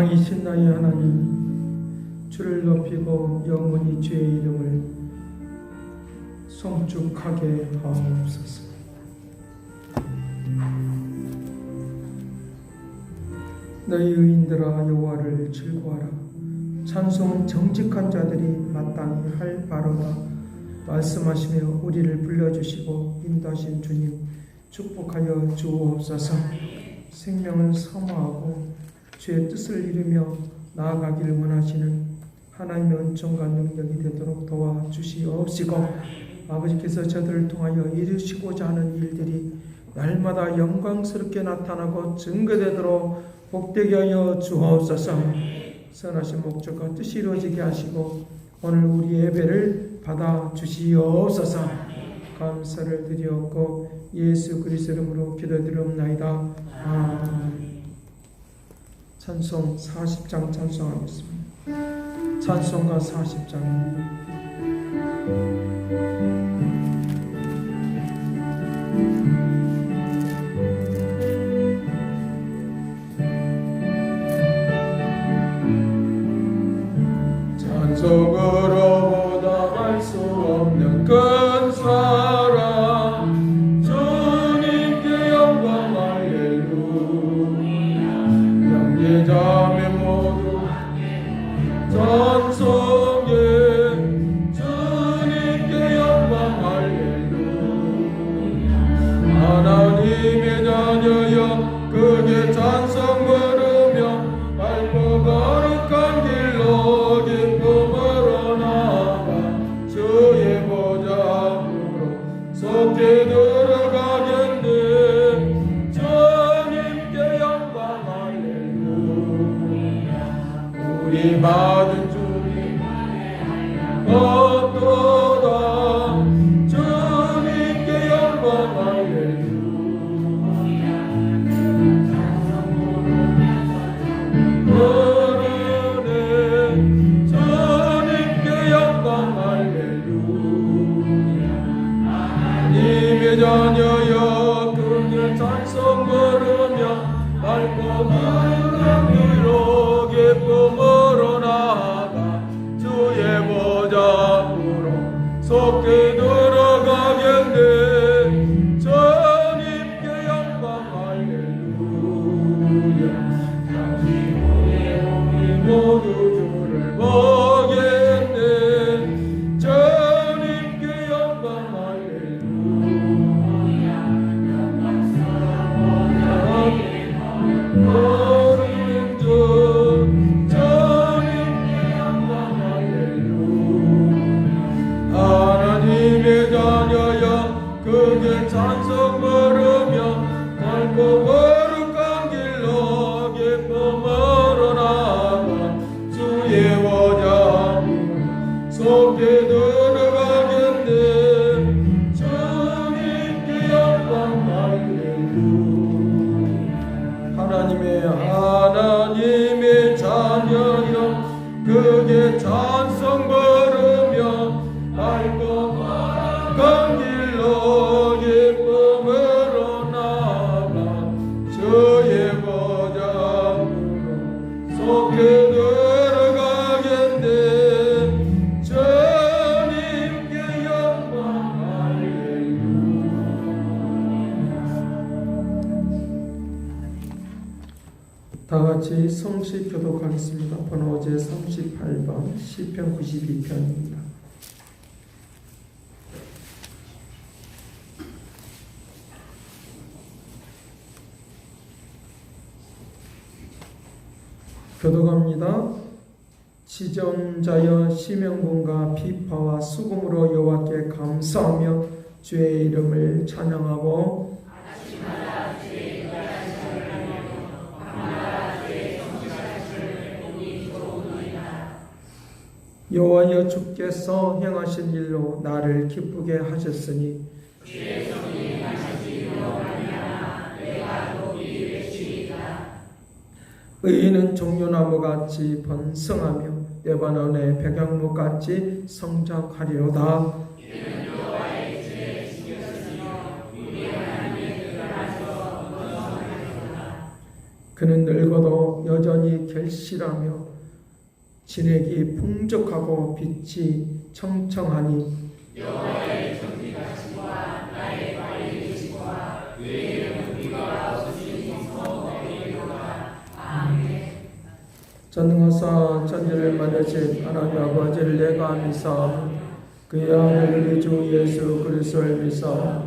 왕이신 나의 하나님, 주를 높이고 영원히 주의 이름을 송축하게 하옵소서. 너희 의인들아 여호와를 즐거워하라. 찬송은 정직한 자들이 마땅히 할 바로다. 말씀하시며 우리를 불러주시고 인도하신 주님, 축복하여 주옵소서. 생명을 사모하고 주의 뜻을 이루며 나아가기를 원하시는 하나님의 은총과 능력이 되도록 도와주시옵시고, 아버지께서 저들을 통하여 이루시고자 하는 일들이 날마다 영광스럽게 나타나고 증거되도록 복되게 하여 주옵소서. 선하신 목적과 뜻이 이루어지게 하시고 오늘 우리 예배를 받아 주시옵소서. 감사를 드리옵고 예수 그리스도 이름으로 기도드리옵나이다. 아멘. 찬송 40장 찬송하겠습니다. 찬송가 40장입니다. 찬송으로 알 수 없는 큰 사랑, 주님께 영광 할렐루야. 형제자매 모두 찬송해, 주님께 영광 할렐루야. 하나님의 자녀여 크게 찬송 부르며 밝고 거룩한 길로 기쁨으로 나아가 주의 보좌로 속히 들어가겠네. 주님께 영광 할렐루야. 우리 받은 주님 어떠다. 주님께 영광 할렐루야. 자녀여 그의 찬송 부르며 밝고 밝은 길로 기쁨으로 나아가 주의 보좌로 속히 들어가겠네. 주님께 영광 할렐루야. 다시 우리 모두 주를 보겠네. 주님께 영광 하나님의 자녀여 크게 찬송 부르며 밝고 거룩한 길로 기쁨으로 나아가 주의 보좌로 속히 들어가겠네. 주님께 영광 할렐루야. 하나님의 자녀여 크게 찬송 부르며 밝고 거룩한 길로 기쁨으로 나아가 주의 보좌로 속히 들어가겠네. 주님께 영광 할렐루야. 다같이 성시 교독하겠습니다. 번호 제 38번 시편 92편입니다. 교독합니다. 지존자여 시면군과 비파와 수금으로 여호와께 감사하며 주의 이름을 찬양하고 여호와여 주께서 행하신 일로 나를 기쁘게 하셨으니 주의 손이 하시기로 말미암아 내가 높이 외치리이다. 의인은 종려나무같이 번성하며 레바논의 백향목같이 성장하리로다. 이는 여호와의 주의 지켰으며 우리 하나님의 뜻을 알아서 번성하리로다. 그는 늙어도 여전히 결실하며 진액이 풍족하고 빛이 청청하니 여호와의 정직하심과 나의 관리이심과 내 은혜가 없으신 성령이로다. 아멘. 전능하사 천지를 만드신 하나님 아버지를 내가 믿사 그의 아들 우리 주 예수 그리스도를 믿사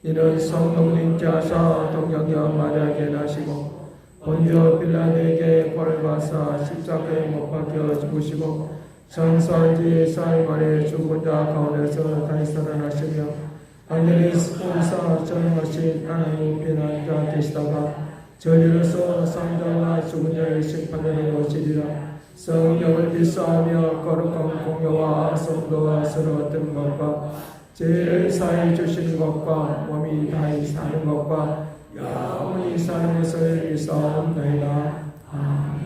이는 성령님께 하사 동정녀 마리아에게 나시고 본디오 빌라도에게 벌을 받사 십자가에 못 박혀 죽으시고 성사지 사흘 만에 죽은 자 가운데서 다시 살아나시며 하늘에 보이사 전능하신 하나님 편한 자 되시다가 저리로서 성자와 죽은 자의 심판으로 오시리라. 성령을 믿사하며 거룩한 공효와 성도와 서로 얻는 것과 죄를 사해 주시는 것과 몸이 다히 사는 것과 영원히 사는 것을 믿사옵나이다. 아멘.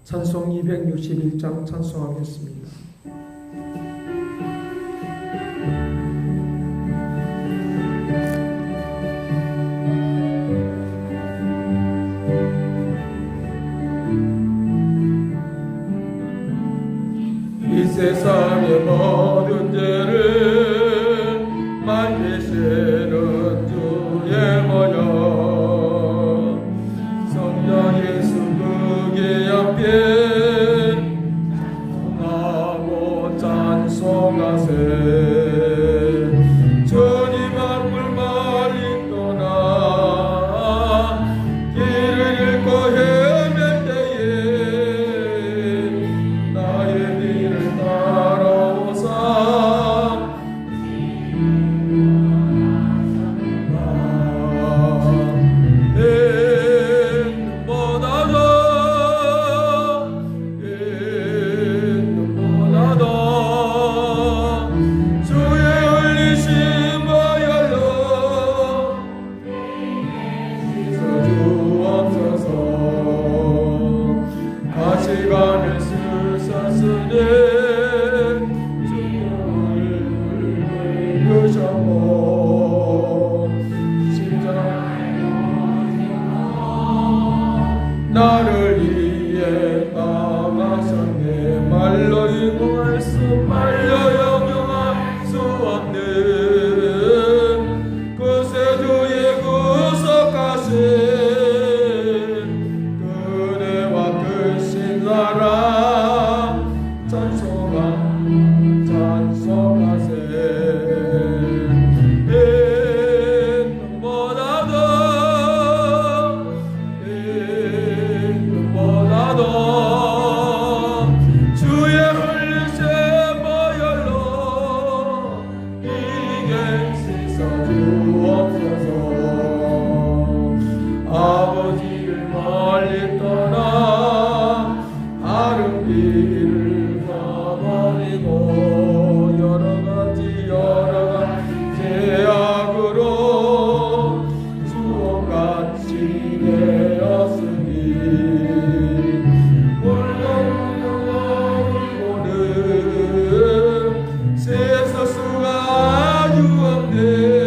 찬송 261장 찬송하겠습니다. 이 세상의 모든 죄를 만지시는 주의 모여 성자 예수 그의 앞에 나고 찬송하세 주님 앞을 멀리 떠나 길을 잃고 헤맬 때에 나의 길을 따라오사 시간을 쓰사쓰네 주님을 부르셨고 나를 위해 떠나셨네 말로 인공할 수 말려 영영할 수 없는 구세주의 구속하신 아버지를 멀리 떠나 다른 길을 가버리고 여러 가지 죄악으로 주홍같이 되었으니 울고는 세서 수가 아주 없네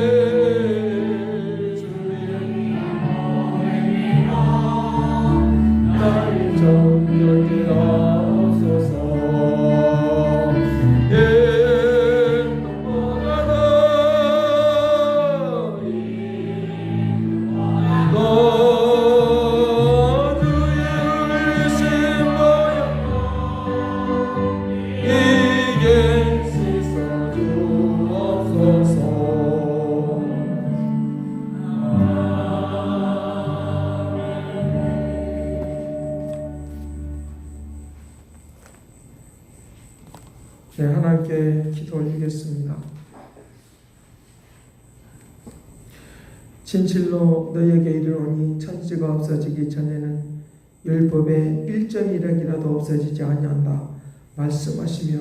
네, 하나님께 기도 올리겠습니다. 진실로 너에게 이르노니 천지가 없어지기 전에는 율법의 1.1핵이라도 없어지지 아니한다 말씀하시며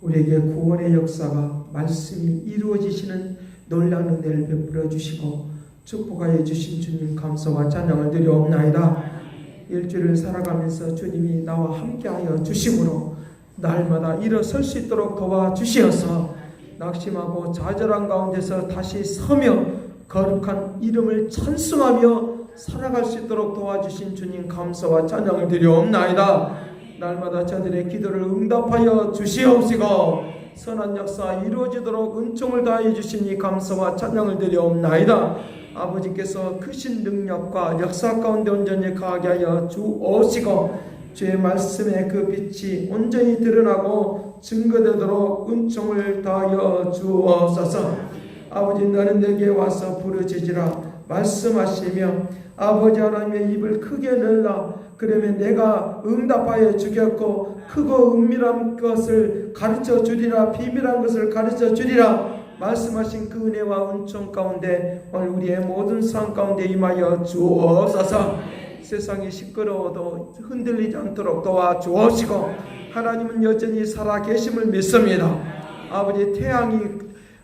우리에게 구원의 역사가 말씀이 이루어지시는 놀라운 은혜를 베풀어 주시고 축복하여 주신 주님 감사와 찬양을 드리옵나이다. 일주일을 살아가면서 주님이 나와 함께하여 주심으로 날마다 일어설 수 있도록 도와주시어서 낙심하고 좌절한 가운데서 다시 서며 거룩한 이름을 찬송하며 살아갈 수 있도록 도와주신 주님 감사와 찬양을 드리옵나이다. 날마다 저들의 기도를 응답하여 주시옵시고 선한 역사 이루어지도록 은총을 다해 주시니 감사와 찬양을 드리옵나이다. 아버지께서 크신 능력과 역사 가운데 온전히 가게 하여 주옵시고 주의 말씀의 그 빛이 온전히 드러나고 증거되도록 은총을 다하여 주옵소서. 아버지 너는 내게 와서 부르짖으라 말씀하시며 아버지 하나님의 입을 크게 열라 그러면 내가 응답하여 주겠고 크고 은밀한 것을 가르쳐 주리라 비밀한 것을 가르쳐 주리라 말씀하신 그 은혜와 은총 가운데 오늘 우리의 모든 삶 가운데 임하여 주옵소서. 세상이 시끄러워도 흔들리지 않도록 도와주옵시고 하나님은 여전히 살아계심을 믿습니다. 아버지 태양이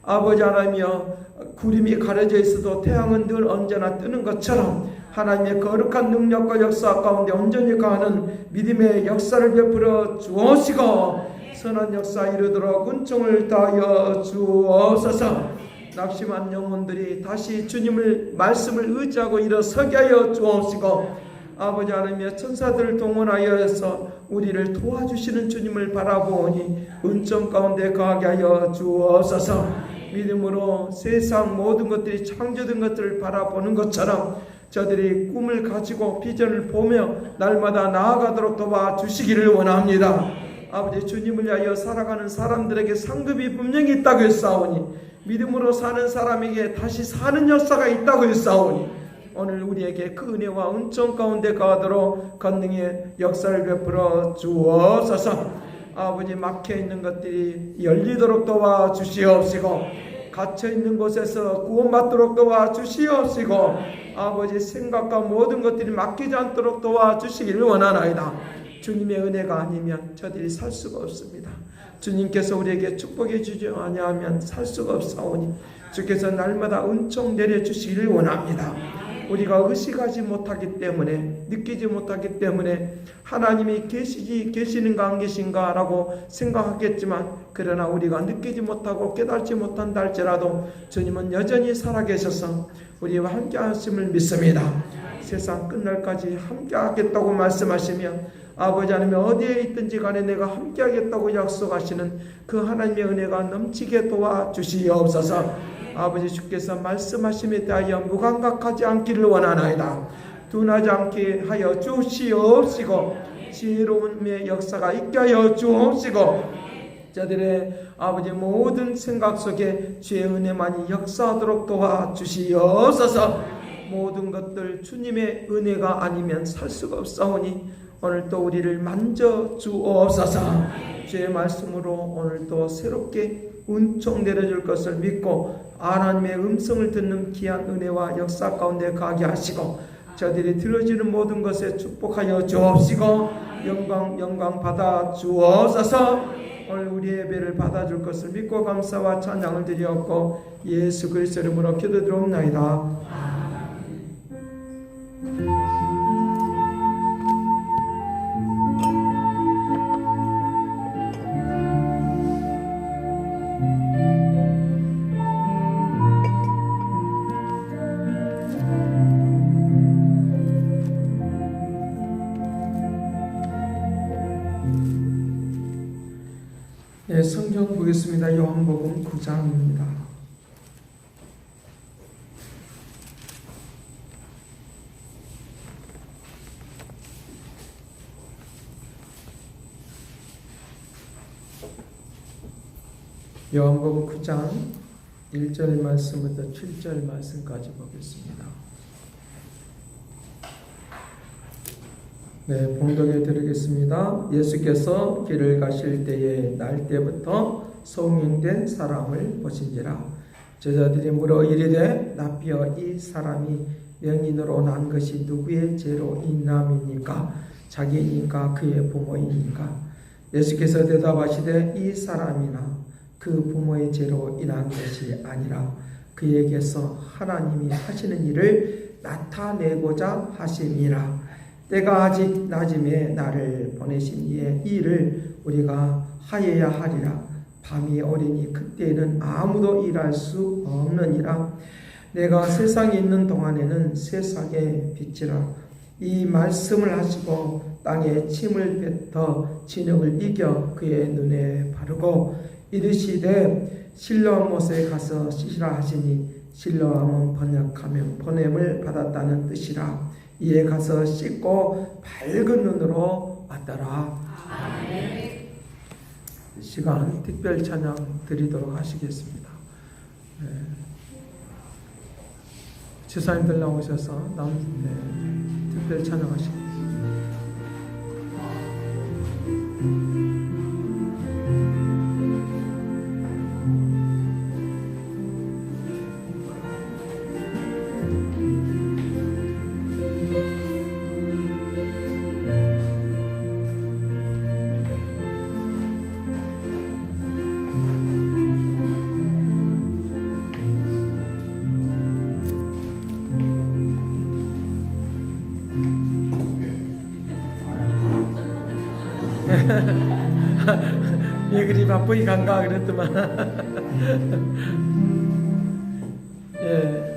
아버지 하나님이여 구름이 가려져 있어도 태양은 늘 언제나 뜨는 것처럼 하나님의 거룩한 능력과 역사 가운데 온전히 가는 믿음의 역사를 베풀어 주옵시고 선한 역사 이루도록 은총을 다하여 주옵소서. 낙심한 영혼들이 다시 주님을 말씀을 의지하고 일어서게 하여 주옵시고 아버지 하나님의 천사들을 동원하여서 우리를 도와주시는 주님을 바라보니 은총 가운데 가게 하여 주옵소서. 믿음으로 세상 모든 것들이 창조된 것들을 바라보는 것처럼 저들이 꿈을 가지고 비전을 보며 날마다 나아가도록 도와주시기를 원합니다. 아버지 주님을 위하여 살아가는 사람들에게 상급이 분명히 있다고 했사오니 믿음으로 사는 사람에게 다시 사는 역사가 있다고 했사오니 오늘 우리에게 그 은혜와 은총 가운데 가도록 권능의 역사를 베풀어 주옵소서. 아버지 막혀있는 것들이 열리도록 도와주시옵시고 갇혀있는 곳에서 구원받도록 도와주시옵시고 아버지 생각과 모든 것들이 막히지 않도록 도와주시기를 원하나이다. 주님의 은혜가 아니면 저들이 살 수가 없습니다. 주님께서 우리에게 축복해 주지 아니하면 살 수가 없사오니 주께서 날마다 은총 내려주시기를 원합니다. 우리가 의식하지 못하기 때문에 느끼지 못하기 때문에 하나님이 계시는가 안 계신가 라고 생각하겠지만 그러나 우리가 느끼지 못하고 깨달지 못한다 할지라도 주님은 여전히 살아계셔서 우리와 함께 하심을 믿습니다. 세상 끝날까지 함께 하겠다고 말씀하시며 아버지 하나님 어디에 있든지 간에 내가 함께 하겠다고 약속하시는 그 하나님의 은혜가 넘치게 도와주시옵소서. 아버지 주께서 말씀하심에 대하여 무감각하지 않기를 원하나이다. 둔하지 않게 하여 주시옵시고 지혜로움의 역사가 있게 하여 주옵시고 저들의 아버지 모든 생각 속에 주의 은혜만이 역사하도록 도와주시옵소서. 모든 것들 주님의 은혜가 아니면 살 수가 없사오니 오늘도 우리를 만져 주옵소서. 주의 말씀으로 오늘도 새롭게 은총 내려줄 것을 믿고 하나님의 음성을 듣는 귀한 은혜와 역사 가운데 가게 하시고 저들이 들어지는 모든 것에 축복하여 주옵시고 영광 받아 주옵소서. 오늘 우리의 예배를 받아줄 것을 믿고 감사와 찬양을 드리옵고 예수 그리스도 이름으로 기도드리옵나이다. 네, 성경 보겠습니다. 요한복음 9장입니다. 요한복음 9장 1절 말씀부터 7절 말씀까지 보겠습니다. 네, 봉독해 드리겠습니다. 예수께서 길을 가실 때에 날 때부터 소명된 사람을 보신지라. 제자들이 물어 이르되 납비여 이 사람이 명인으로 난 것이 누구의 죄로 인남입니까? 자기입니까? 그의 부모입니까? 예수께서 대답하시되 이 사람이나 그 부모의 죄로 인한 것이 아니라 그에게서 하나님이 하시는 일을 나타내고자 하심이라. 때가 아직 낮음에 나를 보내신 이의 일을 우리가 하여야 하리라. 밤이 오리니 그때에는 아무도 일할 수 없느니라. 내가 세상에 있는 동안에는 세상의 빛이라. 이 말씀을 하시고 땅에 침을 뱉어 진흙을 이겨 그의 눈에 바르고 이르시되 실로암 못에 가서 씻으라 하시니 실로암은 번역하면 보냄을 받았다는 뜻이라. 이에 가서 씻고 밝은 눈으로 왔더라. 아멘. 이 시간 특별 찬양 드리도록 하시겠습니다. 지사님들 나오셔서 특별 찬양하시겠습니다. 예, 그리 바쁘게 간가 그랬더만. 예.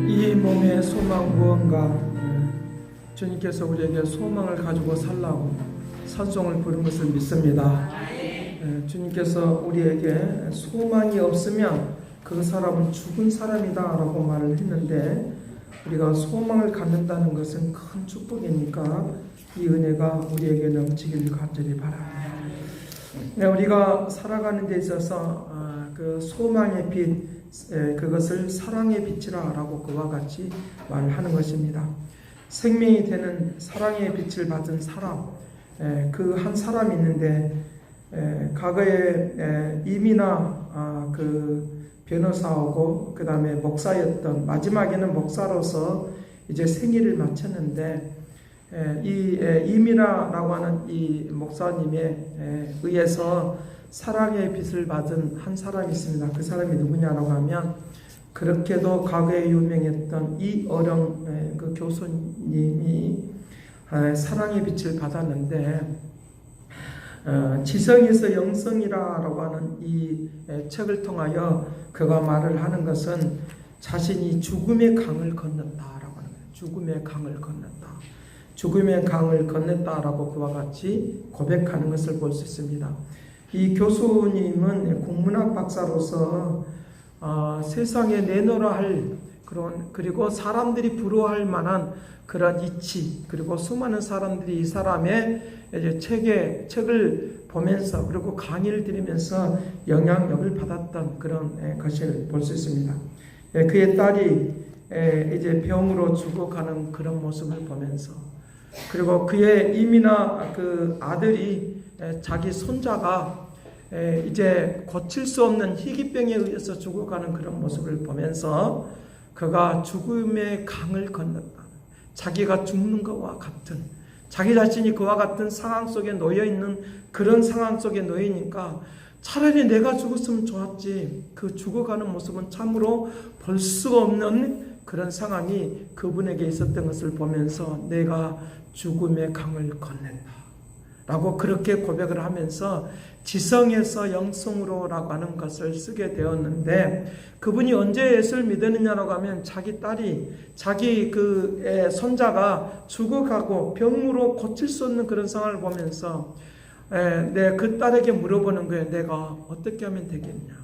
이 몸의 소망 무언가. 주님께서 우리에게 소망을 가지고 살라고 찬송을 부른 것을 믿습니다. 주님께서 우리에게 소망이 없으면 그 사람은 죽은 사람이다 라고 말을 했는데, 우리가 소망을 갖는다는 것은 큰 축복이니까 이 은혜가 우리에게 넘치길 간절히 바랍니다. 우리가 살아가는 데 있어서 그 소망의 빛, 그것을 사랑의 빛이라 라고 그와 같이 말하는 것입니다. 생명이 되는 사랑의 빛을 받은 사람, 그 한 사람이 있는데, 과거에 이민아 그 변호사하고 그 다음에 목사였던, 마지막에는 목사로서 이제 생일을 마쳤는데, 이 이민아라고 하는 이 목사님에 의해서 사랑의 빛을 받은 한 사람이 있습니다. 그 사람이 누구냐라고 하면, 그렇게도 과거에 유명했던 이어령 그 교수님이 사랑의 빛을 받았는데, 지성에서 영성이라고 하는 이 책을 통하여 그가 말을 하는 것은 자신이 죽음의 강을 건넜다라고 하는 거예요. 죽음의 강을 건넜다. 죽음의 강을 건넜다라고 그와 같이 고백하는 것을 볼 수 있습니다. 이 교수님은 국문학 박사로서 세상에 내놓으라 할 그리고 사람들이 부러워할 만한 그런 이치, 그리고 수많은 사람들이 이 사람의 이제 책을 보면서 그리고 강의를 들으면서 영향력을 받았던 그런 것을 볼 수 있습니다. 그의 딸이 이제 병으로 죽어가는 그런 모습을 보면서, 그리고 그의 이미나 그 아들이 자기 손자가 이제 고칠 수 없는 희귀병에 의해서 죽어가는 그런 모습을 보면서 그가 죽음의 강을 건넜다. 자기가 죽는 것과 같은, 자기 자신이 그와 같은 상황 속에 놓여 있는 그런 상황 속에 놓이니까 차라리 내가 죽었으면 좋았지. 그 죽어가는 모습은 참으로 볼 수가 없는 그런 상황이 그분에게 있었던 것을 보면서 내가 죽음의 강을 건넨다 라고 그렇게 고백을 하면서 지성에서 영성으로라고 하는 것을 쓰게 되었는데, 그분이 언제 예수를 믿었느냐라고 하면 자기 딸이, 자기 그 손자가 죽어가고 병으로 고칠 수 없는 그런 상황을 보면서 그 딸에게 물어보는 거예요. 내가 어떻게 하면 되겠냐?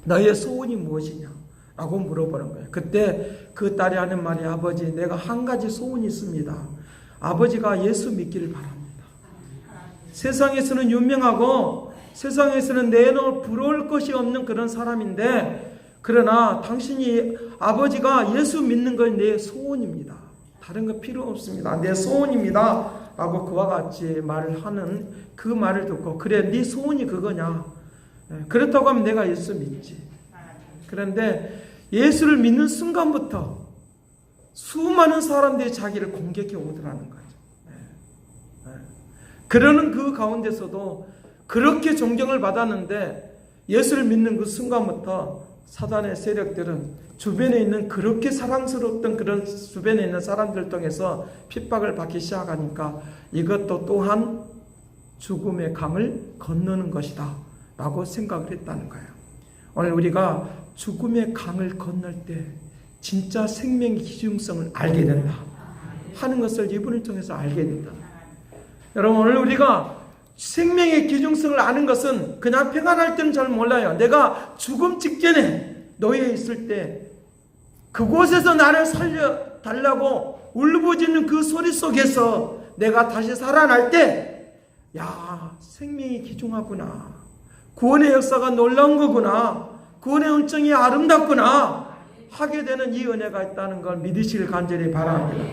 너의 소원이 무엇이냐? 라고 물어보는 거예요. 그때 그 딸이 하는 말이, 아버지, 내가 한 가지 소원이 있습니다. 아버지가 예수 믿기를 바랍니다. 세상에서는 유명하고 세상에서는 내놓을 부러울 것이 없는 그런 사람인데, 그러나 당신이 아버지가 예수 믿는 건 내 소원입니다. 다른 거 필요 없습니다. 내 소원입니다. 라고 그와 같이 말을 하는 그 말을 듣고, 그래, 네 소원이 그거냐? 그렇다고 하면 내가 예수 믿지. 그런데 예수를 믿는 순간부터 수많은 사람들이 자기를 공격해 오더라는 거죠. 그러는 그 가운데서도 그렇게 존경을 받았는데, 예수를 믿는 그 순간부터 사단의 세력들은 주변에 있는 그렇게 사랑스러웠던 그런 주변에 있는 사람들을 통해서 핍박을 받기 시작하니까 이것도 또한 죽음의 강을 건너는 것이다 라고 생각을 했다는 거예요. 오늘 우리가 죽음의 강을 건널 때 진짜 생명의 기중성을 알게 된다 하는 것을 이분을 통해서 알게 된다. 여러분, 오늘 우리가 생명의 기중성을 아는 것은 그냥 평안할 때는 잘 몰라요. 내가 죽음 직전에 놓여 있을 때 그곳에서 나를 살려달라고 울부짖는 그 소리 속에서 내가 다시 살아날 때, 야, 생명이 기중하구나. 구원의 역사가 놀라운 거구나. 구원의 은총이 아름답구나 하게 되는 이 은혜가 있다는 걸 믿으시길 간절히 바랍니다.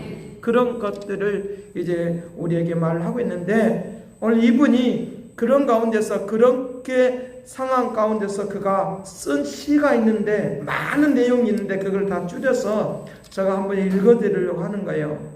그런 것들을 이제 우리에게 말을 하고 있는데, 오늘 이분이 그런 가운데서, 그렇게 상황 가운데서 그가 쓴 시가 있는데, 많은 내용이 있는데 그걸 다 줄여서 제가 한번 읽어드리려고 하는 거예요.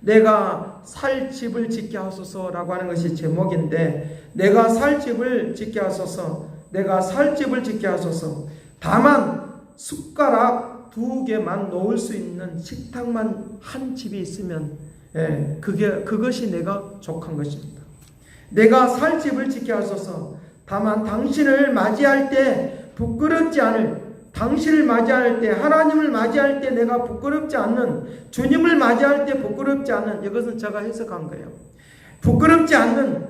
내가 살 집을 짓게 하소서라고 하는 것이 제목인데, 내가 살 집을 짓게 하소서, 내가 살 집을 짓게 하소서. 다만 숟가락 2개만 놓을 수 있는 식탁만 한 집이 있으면 그것이 내가 족한 것입니다. 내가 살 집을 짓게 하소서. 다만 당신을 맞이할 때 부끄럽지 않을, 당신을 맞이할 때, 하나님을 맞이할 때 내가 부끄럽지 않는, 주님을 맞이할 때 부끄럽지 않는, 이것은 제가 해석한 거예요. 부끄럽지 않는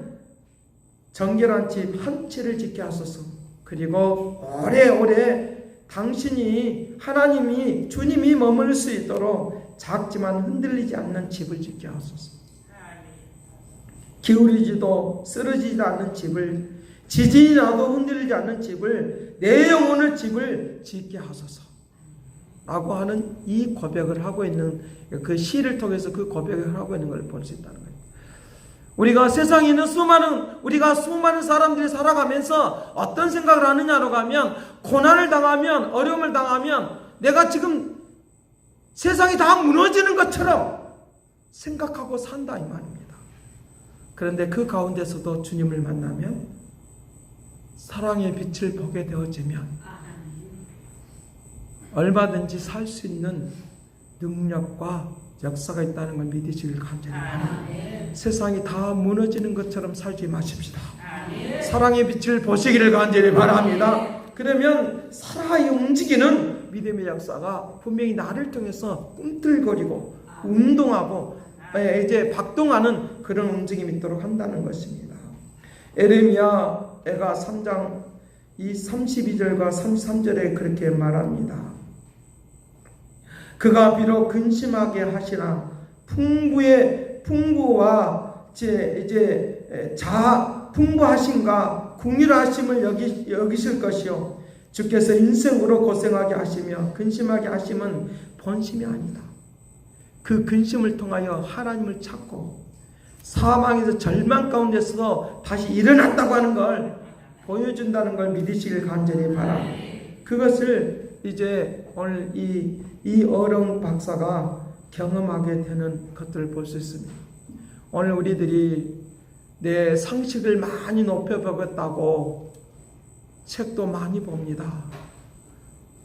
정결한 집 한 채를 짓게 하소서. 그리고 오래오래 당신이, 하나님이, 주님이 머물 수 있도록 작지만 흔들리지 않는 집을 짓게 하소서. 기울이지도 쓰러지지 않는 집을, 지진이 나도 흔들리지 않는 집을, 내 영혼의 집을 짓게 하소서 라고 하는 이 고백을 하고 있는, 그 시를 통해서 그 고백을 하고 있는 걸 볼 수 있다는 거예요. 우리가 세상에 있는 수많은 사람들이 살아가면서 어떤 생각을 하느냐로 가면, 고난을 당하면, 어려움을 당하면 내가 지금 세상이 다 무너지는 것처럼 생각하고 산다 이 말입니다. 그런데 그 가운데서도 주님을 만나면 사랑의 빛을 보게 되어지면 얼마든지 살 수 있는 능력과 역사가 있다는 걸 믿으시길 간절히 바랍니다. 세상이 다 무너지는 것처럼 살지 마십시다. 사랑의 빛을 보시기를 간절히 바랍니다. 그러면 살아이 움직이는 믿음의 역사가 분명히 나를 통해서 꿈틀거리고 운동하고 이제 박동하는 그런 움직임이 있도록 한다는 것입니다. 에레미야가 3장 이 32절과 33절에 그렇게 말합니다. 그가 비록 근심하게 하시나 풍부와 풍부하심과 궁휼하심을 여기실 것이요 주께서 인생으로 고생하게 하시며 근심하게 하심은 본심이 아니다. 그 근심을 통하여 하나님을 찾고 사망에서 절망 가운데서 다시 일어났다고 하는 걸 보여준다는 걸 믿으시길 간절히 바랍니다. 그것을 이제 오늘 이 어령 박사가 경험하게 되는 것들을 볼 수 있습니다. 오늘 우리들이 내 상식을 많이 높여보겠다고 책도 많이 봅니다.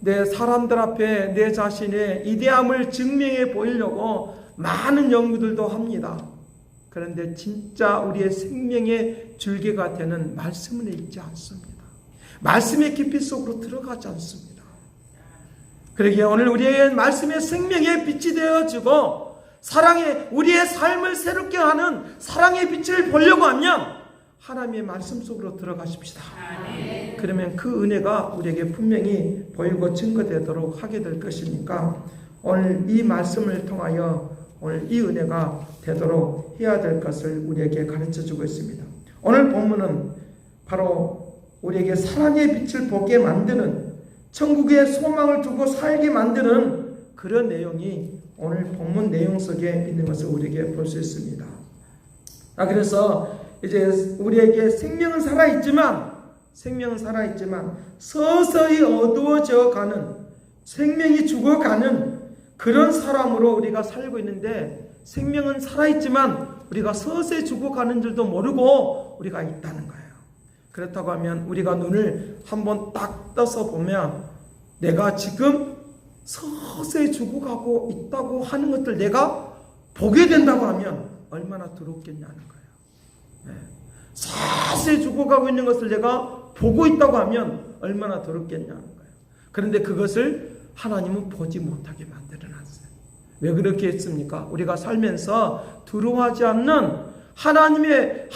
내 사람들 앞에 내 자신의 이대함을 증명해 보이려고 많은 연구들도 합니다. 그런데 진짜 우리의 생명의 줄기가 되는 말씀은 읽지 않습니다. 말씀의 깊이 속으로 들어가지 않습니다. 그러기에 오늘 우리의 말씀의 생명의 빛이 되어지고 사랑의 우리의 삶을 새롭게 하는 사랑의 빛을 보려고 하면 하나님의 말씀 속으로 들어가십시다. 그러면 그 은혜가 우리에게 분명히 보이고 증거되도록 하게 될 것이니까 오늘 이 말씀을 통하여 오늘 이 은혜가 되도록 해야 될 것을 우리에게 가르쳐주고 있습니다. 오늘 본문은 바로 우리에게 사랑의 빛을 보게 만드는 천국의 소망을 두고 살게 만드는 그런 내용이 오늘 본문 내용 속에 있는 것을 우리에게 볼 수 있습니다. 그래서 이제 우리에게 생명은 살아있지만 서서히 어두워져 가는, 생명이 죽어가는 그런 사람으로 우리가 살고 있는데, 생명은 살아있지만 우리가 서서히 죽어가는 줄도 모르고 우리가 있다는 거예요. 그렇다고 하면 우리가 눈을 한번 딱 떠서 보면 내가 지금 서서히 죽어가고 있다고 하는 것들 내가 보게 된다고 하면 얼마나 두렵겠냐는 거예요. 서서히 죽어가고 있는 것을 내가 보고 있다고 하면 얼마나 두렵겠냐는 거예요. 그런데 그것을 하나님은 보지 못하게 만들어놨어요. 왜 그렇게 했습니까? 우리가 살면서 두려워하지 않는 하나님의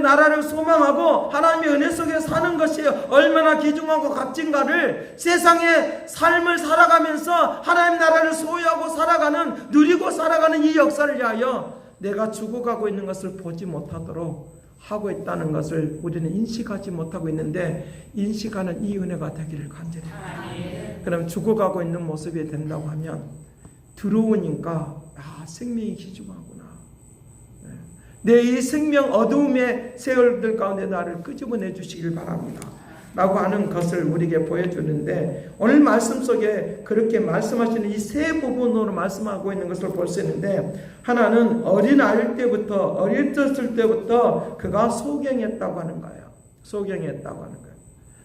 나라를 소망하고 하나님의 은혜 속에 사는 것이 얼마나 귀중하고 값진가를, 세상의 삶을 살아가면서 하나님의 나라를 소유하고 살아가는, 누리고 살아가는 이 역사를 위하여 내가 죽어가고 있는 것을 보지 못하도록 하고 있다는 것을 우리는 인식하지 못하고 있는데, 인식하는 이 은혜가 되기를 간절히 바랍니다. 그럼 죽어가고 있는 모습이 된다고 하면 두려우니까 생명이 귀중하구나, 내 이 생명 어두움의 세월들 가운데 나를 끄집어내 주시길 바랍니다 라고 하는 것을 우리에게 보여주는데, 오늘 말씀 속에 그렇게 말씀하시는 이 세 부분으로 말씀하고 있는 것을 볼 수 있는데, 하나는 어린아이 때부터, 어렸을 때부터 그가 소경했다고 하는 거예요. 소경했다고 하는 거예요.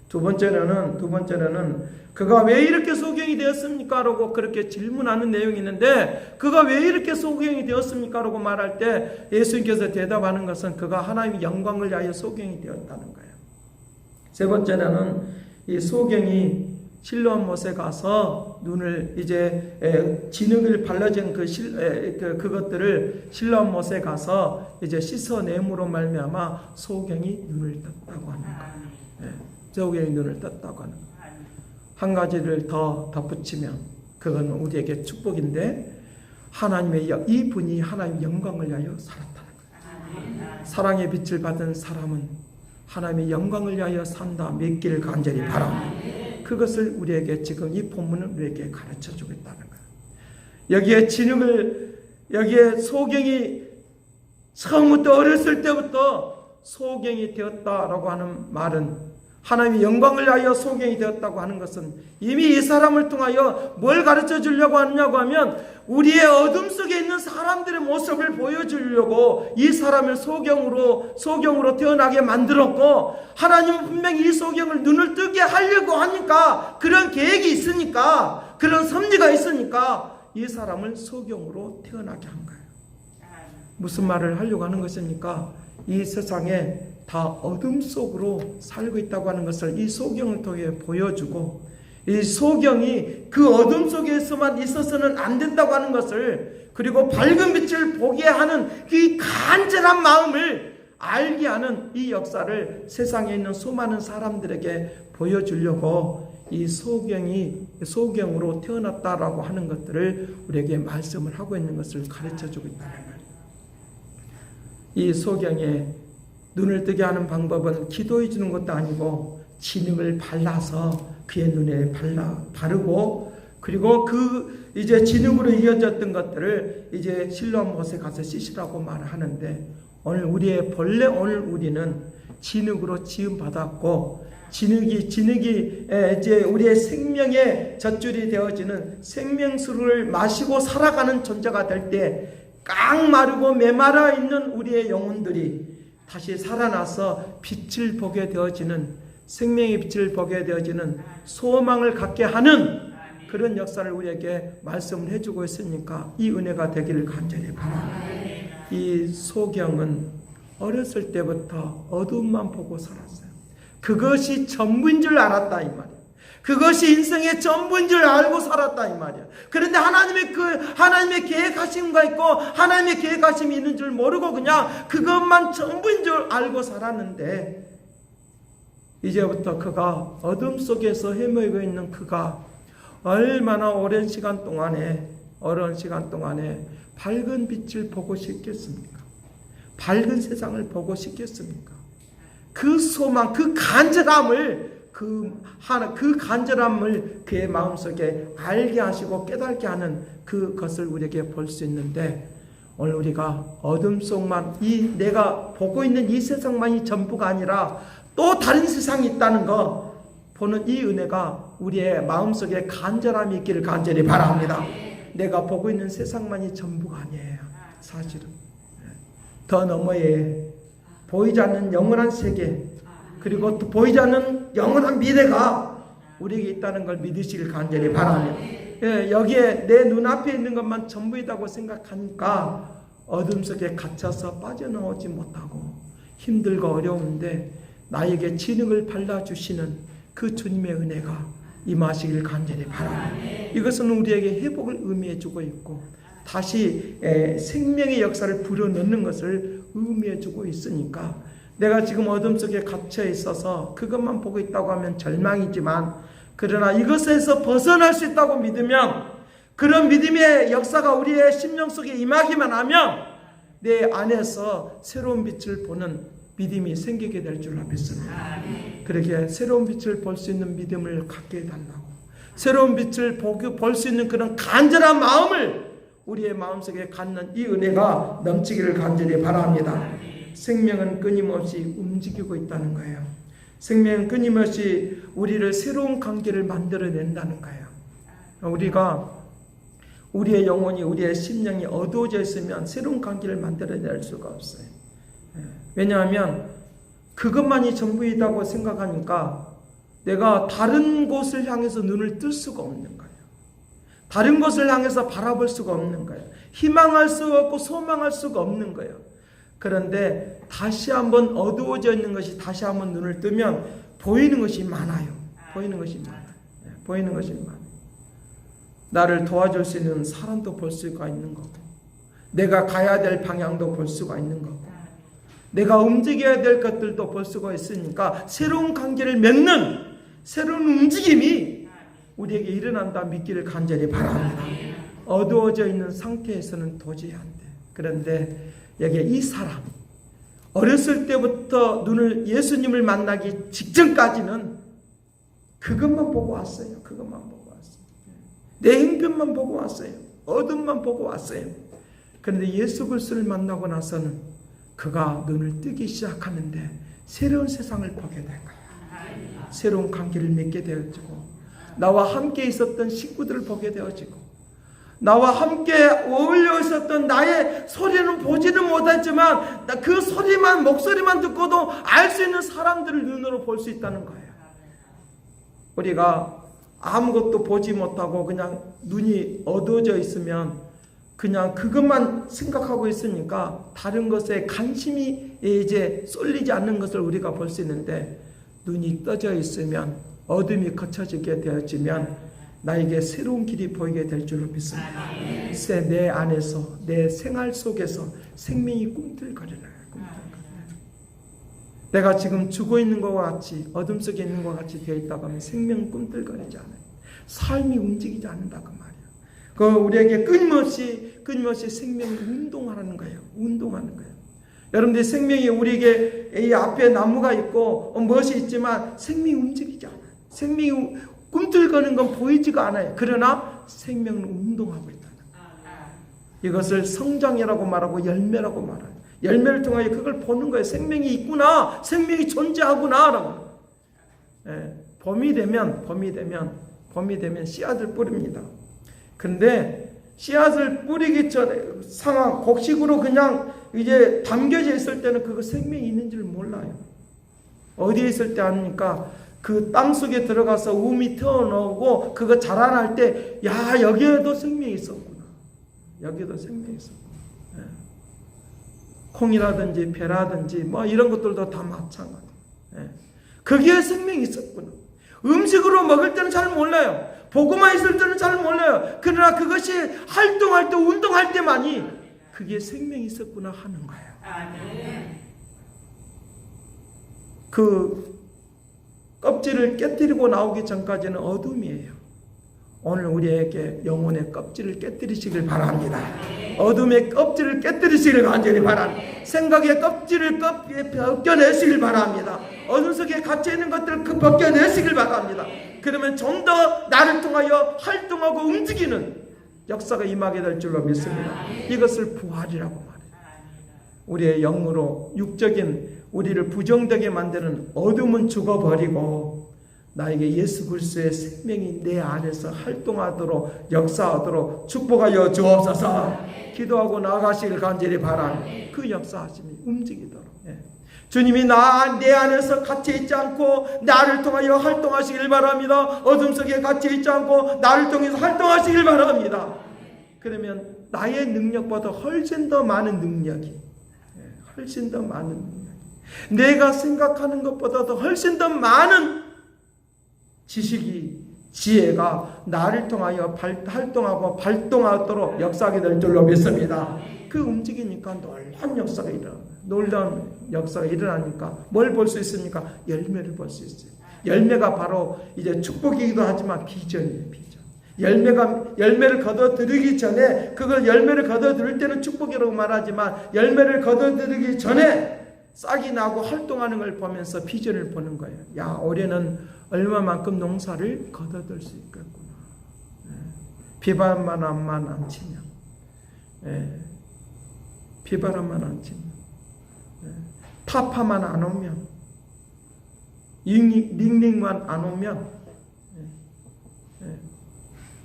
두 번째로는 그가 왜 이렇게 소경이 되었습니까? 라고 그렇게 질문하는 내용이 있는데, 그가 왜 이렇게 소경이 되었습니까? 라고 말할 때 예수님께서 대답하는 것은 그가 하나님의 영광을 위하여 소경이 되었다는 거예요. 세 번째는 이 소경이 실로암 못에 가서 눈을 이제 진흙을 발라진 그것들을 실로암 못에 가서 이제 씻어냄으로 말미암아 소경이 눈을 떴다고 하는 거예요. 소경이 눈을 떴다고 하는 거예요. 한 가지를 더 덧붙이면 그건 우리에게 축복인데, 이 분이 하나님의 영광을 위하여 살았다는 거예요. 사랑의 빛을 받은 사람은 하나님의 영광을 위하여 산다 믿기를 간절히 바랍니다. 그것을 우리에게 지금 이 본문은 우리에게 가르쳐주고 있다는 거예요. 여기에 소경이 처음부터 어렸을 때부터 소경이 되었다라고 하는 말은, 하나님의 영광을 위하여 소경이 되었다고 하는 것은 이미 이 사람을 통하여 뭘 가르쳐 주려고 하느냐고 하면, 우리의 어둠 속에 있는 사람들의 모습을 보여주려고 이 사람을 소경으로 태어나게 만들었고, 하나님은 분명히 이 소경을 눈을 뜨게 하려고 하니까, 그런 계획이 있으니까, 그런 섭리가 있으니까 이 사람을 소경으로 태어나게 한 거예요. 무슨 말을 하려고 하는 것입니까? 이 세상에 다 어둠 속으로 살고 있다고 하는 것을 이 소경을 통해 보여주고, 이 소경이 그 어둠 속에서만 있어서는 안 된다고 하는 것을, 그리고 밝은 빛을 보게 하는 그 간절한 마음을 알게 하는 이 역사를 세상에 있는 수많은 사람들에게 보여주려고 이 소경으로 태어났다라고 하는 것들을 우리에게 말씀을 하고 있는 것을 가르쳐주고 있다는 말이에요. 이 소경에 눈을 뜨게 하는 방법은 기도해 주는 것도 아니고 진흙을 발라서 그의 눈에 바르고, 그리고 그 이제 진흙으로 이어졌던 것들을 이제 실로암 못에 가서 씻으라고 말을 하는데, 오늘 우리는 진흙으로 지음 받았고, 진흙이 이제 우리의 생명의 젖줄이 되어지는 생명수를 마시고 살아가는 존재가 될 때, 깡마르고 메마라 있는 우리의 영혼들이 다시 살아나서 빛을 보게 되어지는, 생명의 빛을 보게 되어지는 소망을 갖게 하는 그런 역사를 우리에게 말씀을 해주고 있으니까 이 은혜가 되기를 간절히 바랍니다. 이 소경은 어렸을 때부터 어둠만 보고 살았어요. 그것이 전부인 줄 알았다 이 말이에요. 그것이 인생의 전부인 줄 알고 살았다 이 말이에요. 그런데 하나님의 계획하심과 있고 하나님의 계획하심이 있는 줄 모르고 그냥 그것만 전부인 줄 알고 살았는데, 이제부터 그가 어둠 속에서 헤매고 있는 그가 얼마나 오랜 시간 동안에 밝은 빛을 보고 싶겠습니까? 밝은 세상을 보고 싶겠습니까? 그 소망, 그 간절함을 그의 마음속에 알게 하시고 깨닫게 하는 그것을 우리에게 볼 수 있는데, 오늘 우리가 어둠 속만, 내가 보고 있는 이 세상만이 전부가 아니라 또 다른 세상이 있다는 거 보는 이 은혜가 우리의 마음속에 간절함이 있기를 간절히 바랍니다. 내가 보고 있는 세상만이 전부가 아니에요. 사실은 더 너머에 보이지 않는 영원한 세계, 그리고 또 보이지 않는 영원한 미래가 우리에게 있다는 걸 믿으시길 간절히 바랍니다. 여기에 내 눈앞에 있는 것만 전부이다고 생각하니까 어둠 속에 갇혀서 빠져나오지 못하고 힘들고 어려운데, 나에게 진흙을 발라주시는 그 주님의 은혜가 임하시길 간절히 바랍니다. 이것은 우리에게 회복을 의미해 주고 있고 다시 생명의 역사를 불어넣는 것을 의미해 주고 있으니까, 내가 지금 어둠 속에 갇혀 있어서 그것만 보고 있다고 하면 절망이지만, 그러나 이것에서 벗어날 수 있다고 믿으면, 그런 믿음의 역사가 우리의 심령 속에 임하기만 하면 내 안에서 새로운 빛을 보는 믿음이 생기게 될 줄로 믿습니다. 그렇게 새로운 빛을 볼 수 있는 믿음을 갖게 해달라고, 새로운 빛을 볼 수 있는 그런 간절한 마음을 우리의 마음속에 갖는 이 은혜가 넘치기를 간절히 바랍니다. 생명은 끊임없이 움직이고 있다는 거예요. 생명은 끊임없이 우리를 새로운 관계를 만들어낸다는 거예요. 우리의 영혼이, 우리의 심령이 어두워져 있으면 새로운 관계를 만들어낼 수가 없어요. 왜냐하면 그것만이 전부이다고 생각하니까 내가 다른 곳을 향해서 눈을 뜰 수가 없는 거예요. 다른 곳을 향해서 바라볼 수가 없는 거예요. 희망할 수 없고 소망할 수가 없는 거예요. 그런데 다시 한번 어두워져 있는 것이 다시 한번 눈을 뜨면 보이는 것이 많아요. 보이는 것이 많아요. 나를 도와줄 수 있는 사람도 볼 수가 있는 거고, 내가 가야 될 방향도 볼 수가 있는 거고, 내가 움직여야 될 것들도 볼 수가 있으니까 새로운 관계를 맺는 새로운 움직임이 우리에게 일어난다 믿기를 간절히 바랍니다. 어두워져 있는 상태에서는 도저히 안 돼. 그런데 여기 이 사람, 어렸을 때부터 예수님을 만나기 직전까지는 그것만 보고 왔어요. 내 형편만 보고 왔어요. 어둠만 보고 왔어요. 그런데 예수 그리스도를 만나고 나서는 그가 눈을 뜨기 시작하는데 새로운 세상을 보게 된 거야. 새로운 관계를 맺게 되어지고, 나와 함께 있었던 식구들을 보게 되어지고, 나와 함께 어울려 있었던 나의 소리는 보지는 못했지만 그 목소리만 듣고도 알 수 있는 사람들을 눈으로 볼 수 있다는 거예요. 우리가 아무것도 보지 못하고 그냥 눈이 어두워져 있으면 그냥 그것만 생각하고 있으니까 다른 것에 관심이 이제 쏠리지 않는 것을 우리가 볼 수 있는데, 눈이 떠져 있으면, 어둠이 거쳐지게 되어지면 나에게 새로운 길이 보이게 될 줄로 믿습니다. 내 안에서, 내 생활 속에서 생명이 꿈틀거려요. 내가 지금 죽어 있는 것과 같이 어둠 속에 있는 것과 같이 되어 있다고 하면 생명은 꿈틀거리지 않아요. 삶이 움직이지 않는다 그 말이에요. 그 우리에게 끊임없이 생명을 운동하라는 거예요. 운동하는 거예요. 여러분들 생명이 우리에게 이 앞에 나무가 있고 무엇이 있지만 생명이 움직이지 않아요. 생명이 꿈틀거리는 건 보이지가 않아요. 그러나 생명은 운동하고 있다는 거예요. 이것을 성장이라고 말하고 열매라고 말해요. 열매를 통하여 그걸 보는 거예요. 생명이 있구나. 생명이 존재하구나. 라고. 봄이 되면 씨앗을 뿌립니다. 그런데 씨앗을 뿌리기 전에 상황, 곡식으로 그냥 이제 담겨져 있을 때는 그거 생명이 있는지를 몰라요. 어디에 있을 때 아닙니까? 그 땅 속에 들어가서 우미 튀어나오고 그거 자라날 때, 야, 여기에도 생명이 있었구나. 여기에도 생명이 있었구나. 콩이라든지 배라든지 뭐 이런 것들도 다 마찬가지예요. 거기에 생명이 있었구나. 음식으로 먹을 때는 잘 몰라요. 보고만 있을 때는 잘 몰라요. 그러나 그것이 활동할 때, 운동할 때만이 그게 생명이 있었구나 하는 거예요. 그 껍질을 깨뜨리고 나오기 전까지는 어둠이에요. 오늘 우리에게 영혼의 껍질을 깨뜨리시길 바랍니다. 어둠의 껍질을 깨뜨리시길 간절히 바랍니다. 생각의 껍질을 벗겨내시길 바랍니다. 어둠 속에 갇혀있는 것들을 벗겨내시길 바랍니다. 그러면 좀 더 나를 통하여 활동하고 움직이는 역사가 임하게 될 줄로 믿습니다. 이것을 부활이라고 말해요. 우리의 영으로 육적인 우리를 부정되게 만드는 어둠은 죽어버리고 나에게 예수 그리스도의 생명이 내 안에서 활동하도록 역사하도록 축복하여 주옵소서. 기도하고 나아가시길 간절히 바랍니다. 그 역사하심이 움직이도록. 주님이 내 안에서 갇혀있지 않고 나를 통하여 활동하시길 바랍니다. 어둠 속에 갇혀있지 않고 나를 통해서 활동하시길 바랍니다. 그러면 나의 능력보다 훨씬 더 많은 능력이, 훨씬 더 많은 능력이, 내가 생각하는 것보다도 훨씬 더 많은 지식이, 지혜가 나를 통하여 활동하고 발동하도록 역사하게 될 줄로 믿습니다. 그 움직이니까 놀라운 역사가 일어납니다. 놀라운 역사가 일어나니까 뭘 볼 수 있습니까? 열매를 볼 수 있어요. 열매가 바로 이제 축복이기도 하지만 비전이에요. 비전. 열매를 거둬들이기 전에, 그걸 열매를 거둬들일 때는 축복이라고 말하지만 열매를 거둬들이기 전에 싹이 나고 활동하는 걸 보면서 비전을 보는 거예요. 야, 올해는 얼마만큼 농사를 거둬들 수 있겠구나. 비바람만 안 치면, 비바람만 안 치면, 타파만 안 오면, 닝닝만 안 오면,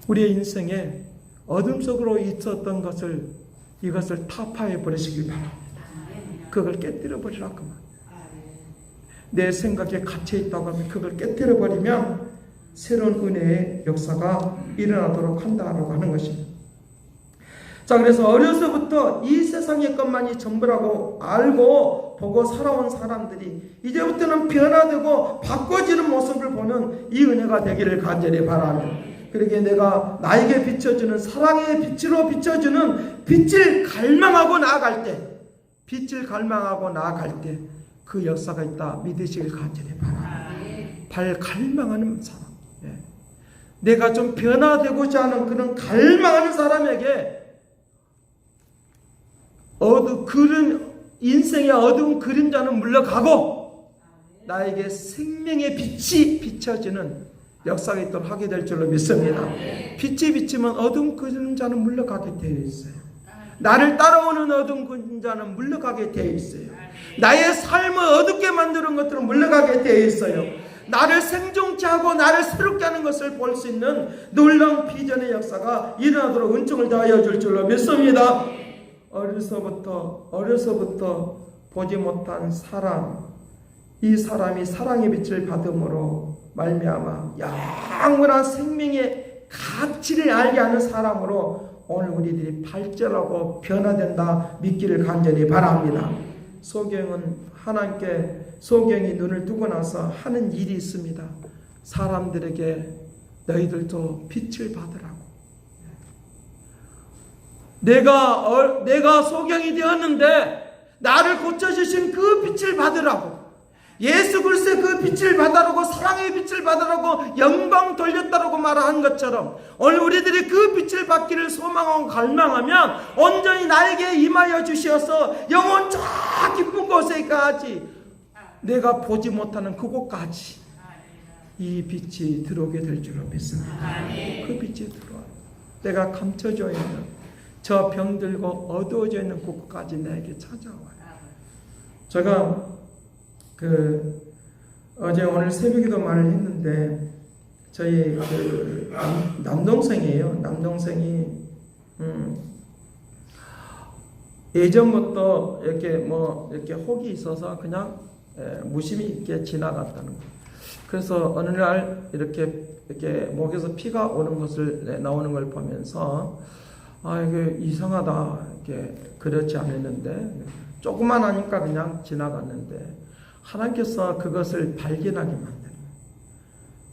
우리의 인생에 어둠 속으로 있었던 이것을 타파해 버리시길 바랍니다. 그걸 깨뜨려 버리라고 말이에요. 내 생각에 갇혀 있다고 하면 그걸 깨뜨려 버리면 새로운 은혜의 역사가 일어나도록 한다라고 하는 것입니다. 자, 그래서 어려서부터 이 세상의 것만이 전부라고 알고 보고 살아온 사람들이 이제부터는 변화되고 바꿔지는 모습을 보는 이 은혜가 되기를 간절히 바랍니다. 그러기에 내가 나에게 비춰주는 사랑의 빛으로 비춰주는 빛을 갈망하고 나아갈 때, 그 역사가 있다 믿으시길 간절히 바랍니다. 갈망하는 사람, 내가 좀 변화되고자 하는 그런 갈망하는 사람에게 인생의 어두운 그림자는 물러가고 나에게 생명의 빛이 비춰지는 역사가 있도록 하게 될 줄로 믿습니다. 빛이 비치면 어두운 그림자는 물러가게 되어 있어요. 나를 따라오는 어두운 그림자는 물러가게 되어 있어요. 나의 삶을 어둡게 만드는 것들은 물러가게 되어 있어요. 나를 생존케 하고 나를 새롭게 하는 것을 볼 수 있는 놀라운 비전의 역사가 일어나도록 은총을 다하여 줄 줄로 믿습니다. 어려서부터 보지 못한 사람, 이 사람이 사랑의 빛을 받음으로 말미암아 영원한 생명의 가치를 알게 하는 사람으로 오늘 우리들이 발전하고 변화된다 믿기를 간절히 바랍니다. 소경이 눈을 뜨고 나서 하는 일이 있습니다. 사람들에게 너희들도 빛을 받으라고. 내가 소경이 되었는데 나를 고쳐주신 그 빛을 받으라고. 예수 그리스도의 그 빛을 받아라고, 사랑의 빛을 받아라고, 영광 돌렸다라고 말한 것처럼 오늘 우리들이 그 빛을 받기를 소망하고 갈망하면 온전히 나에게 임하여 주시어서 영원 저 깊은 곳에까지, 내가 보지 못하는 그곳까지 이 빛이 들어오게 될 줄로 믿습니다. 그 빛이 들어와요. 내가 감춰져 있는 저 병들고 어두워져 있는 그곳까지 내게 찾아와요. 제가 어제 오늘 새벽에도 말을 했는데, 저희 남동생이에요. 남동생이 예전부터 이렇게 혹이 있어서 그냥 무심히 있게 지나갔다는 거예요. 그래서 어느 날 이렇게 목에서 피가 나오는 걸 보면서, 이게 이상하다, 이렇게 그렇지 않았는데, 조금만 하니까 그냥 지나갔는데, 하나님께서 그것을 발견하게 만드는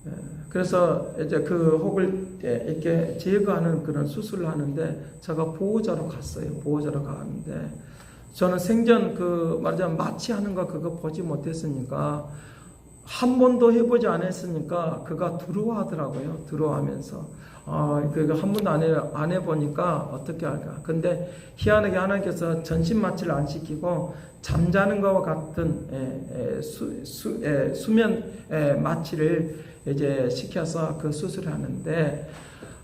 거예요. 그래서 이제 그 혹을 이렇게 제거하는 그런 수술을 하는데, 제가 보호자로 갔어요. 보호자로 가는데, 저는 생전 말하자면 마취하는 거 그거 보지 못했으니까, 한 번도 해보지 않았으니까 그가 두려워하더라고요. 두려워하면서 그거 한 번도 안 해보니까 어떻게 할까. 근데 희한하게 하나님께서 전신 마취를 안 시키고 잠자는 것과 같은 수면 마취를 이제 시켜서 그 수술을 하는데,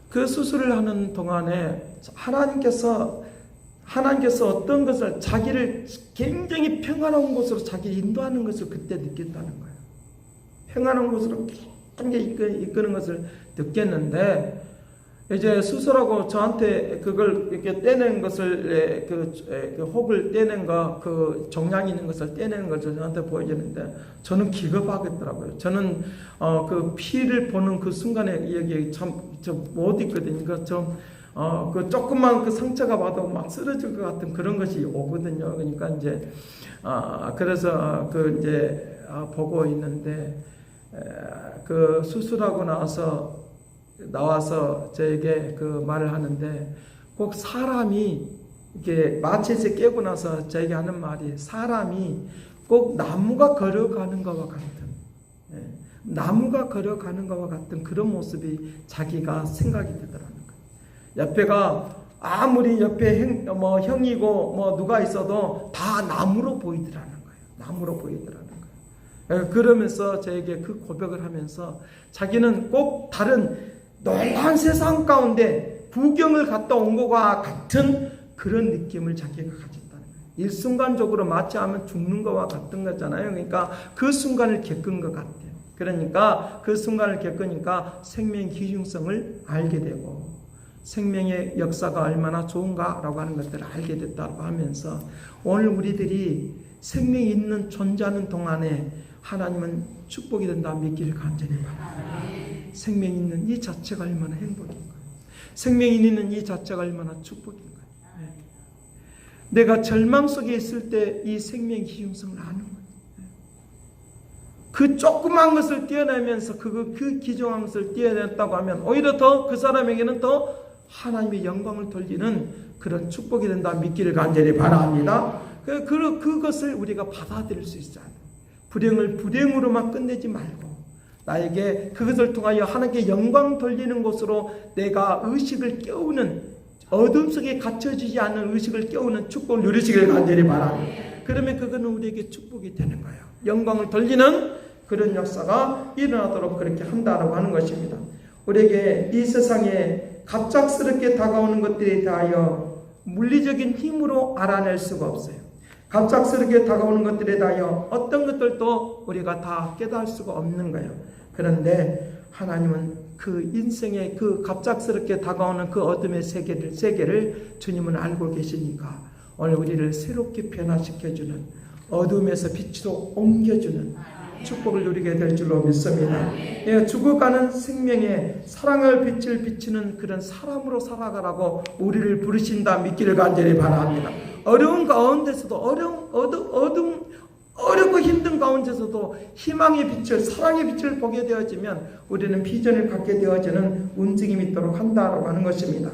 그 수술을 하는 동안에 하나님께서 어떤 것을, 자기를 굉장히 평안한 곳으로 자기 인도하는 것을 그때 느꼈다는 거예요. 평안한 곳으로 이끄는 것을 느꼈는데, 이제 수술하고 저한테 그걸 이렇게 떼낸 것을, 그 혹을 떼낸 거, 그 종양이 있는 것을 떼내는 것을 저한테 보여주는데, 저는 기겁하겠더라고요. 저는 그 피를 보는 그 순간에 여기 못 있거든요. 그 조금만 그 상처가 봐도 막 쓰러질 것 같은 그런 것이 오거든요. 그러니까 이제 그래서 이제 보고 있는데, 그 수술하고 나와서 저에게 그 말을 하는데, 꼭 사람이 이렇게 마취에서 깨고 나서 저에게 하는 말이, 사람이 꼭 나무가 걸어가는 것과 같은, 나무가 걸어가는 것과 같은 그런 모습이 자기가 생각이 되더라는 거예요. 옆에가 아무리 옆에 형이고 누가 있어도 다 나무로 보이더라는 거예요. 나무로 보이더라는 거예요. 그러면서 저에게 그 고백을 하면서, 자기는 꼭 다른 놀라운 세상 가운데 구경을 갔다 온 것과 같은 그런 느낌을 자기가 가졌다는 거예요. 일순간적으로 마취하면 죽는 것과 같은 거잖아요. 그러니까 그 순간을 겪은 것 같아요. 그러니까 그 순간을 겪으니까 생명의 희중성을 알게 되고, 생명의 역사가 얼마나 좋은가라고 하는 것들을 알게 됐다고 하면서, 오늘 우리들이 생명이 있는 존재하는 동안에 하나님은 축복이 된다 믿기를 간절히 바랍니다. 생명이 있는 이 자체가 얼마나 행복인가요? 생명이 있는 이 자체가 얼마나 축복인가요? 내가 절망 속에 있을 때 이 생명의 희중성을 아는 거예요. 그 조그만 것을 떼어내면서 그 기종한 것을 떼어냈다고 하면 오히려 더 그 사람에게는 더 하나님의 영광을 돌리는 그런 축복이 된다 믿기를 간절히 바랍니다. 그것을 우리가 받아들일 수 있어야 합니다. 불행을 불행으로만 끝내지 말고, 나에게 그것을 통하여 하나님께 영광 돌리는 곳으로 내가 의식을 깨우는, 어둠 속에 갇혀지지 않는 의식을 깨우는 축복을 누리시길 간절히 바랍니다. 그러면 그거는 우리에게 축복이 되는 거예요. 영광을 돌리는 그런 역사가 일어나도록 그렇게 한다라고 하는 것입니다. 우리에게 이 세상에 갑작스럽게 다가오는 것들에 대하여 물리적인 힘으로 알아낼 수가 없어요. 갑작스럽게 다가오는 것들에 대하여 어떤 것들도 우리가 다 깨달을 수가 없는 거예요. 그런데 하나님은 그 인생의 그 갑작스럽게 다가오는 그 어둠의 세계를 주님은 알고 계시니까 오늘 우리를 새롭게 변화시켜주는, 어둠에서 빛으로 옮겨주는 축복을 누리게 될 줄로 믿습니다. 죽어가는 생명에 사랑의 빛을 비치는 그런 사람으로 살아가라고 우리를 부르신다 믿기를 간절히 바랍니다. 어려운 가운데서도, 어렵고 힘든 가운데서도 희망의 빛을, 사랑의 빛을 보게 되어지면 우리는 비전을 갖게 되어지는 움직임이 있도록 한다라고 하는 것입니다.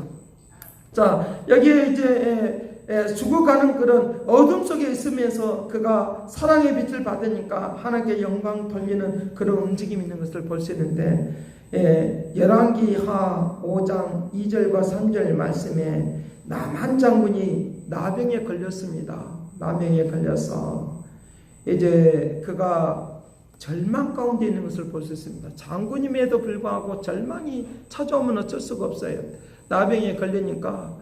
자, 여기에 이제 죽어가는 그런 어둠 속에 있으면서 그가 사랑의 빛을 받으니까 하나님께 영광 돌리는 그런 움직임이 있는 것을 볼 수 있는데, 열왕기하 5장 2절과 3절 말씀에 나만 장군이 나병에 걸렸습니다. 나병에 걸려서 이제 그가 절망 가운데 있는 것을 볼 수 있습니다. 장군임에도 불구하고 절망이 찾아오면 어쩔 수가 없어요. 나병에 걸리니까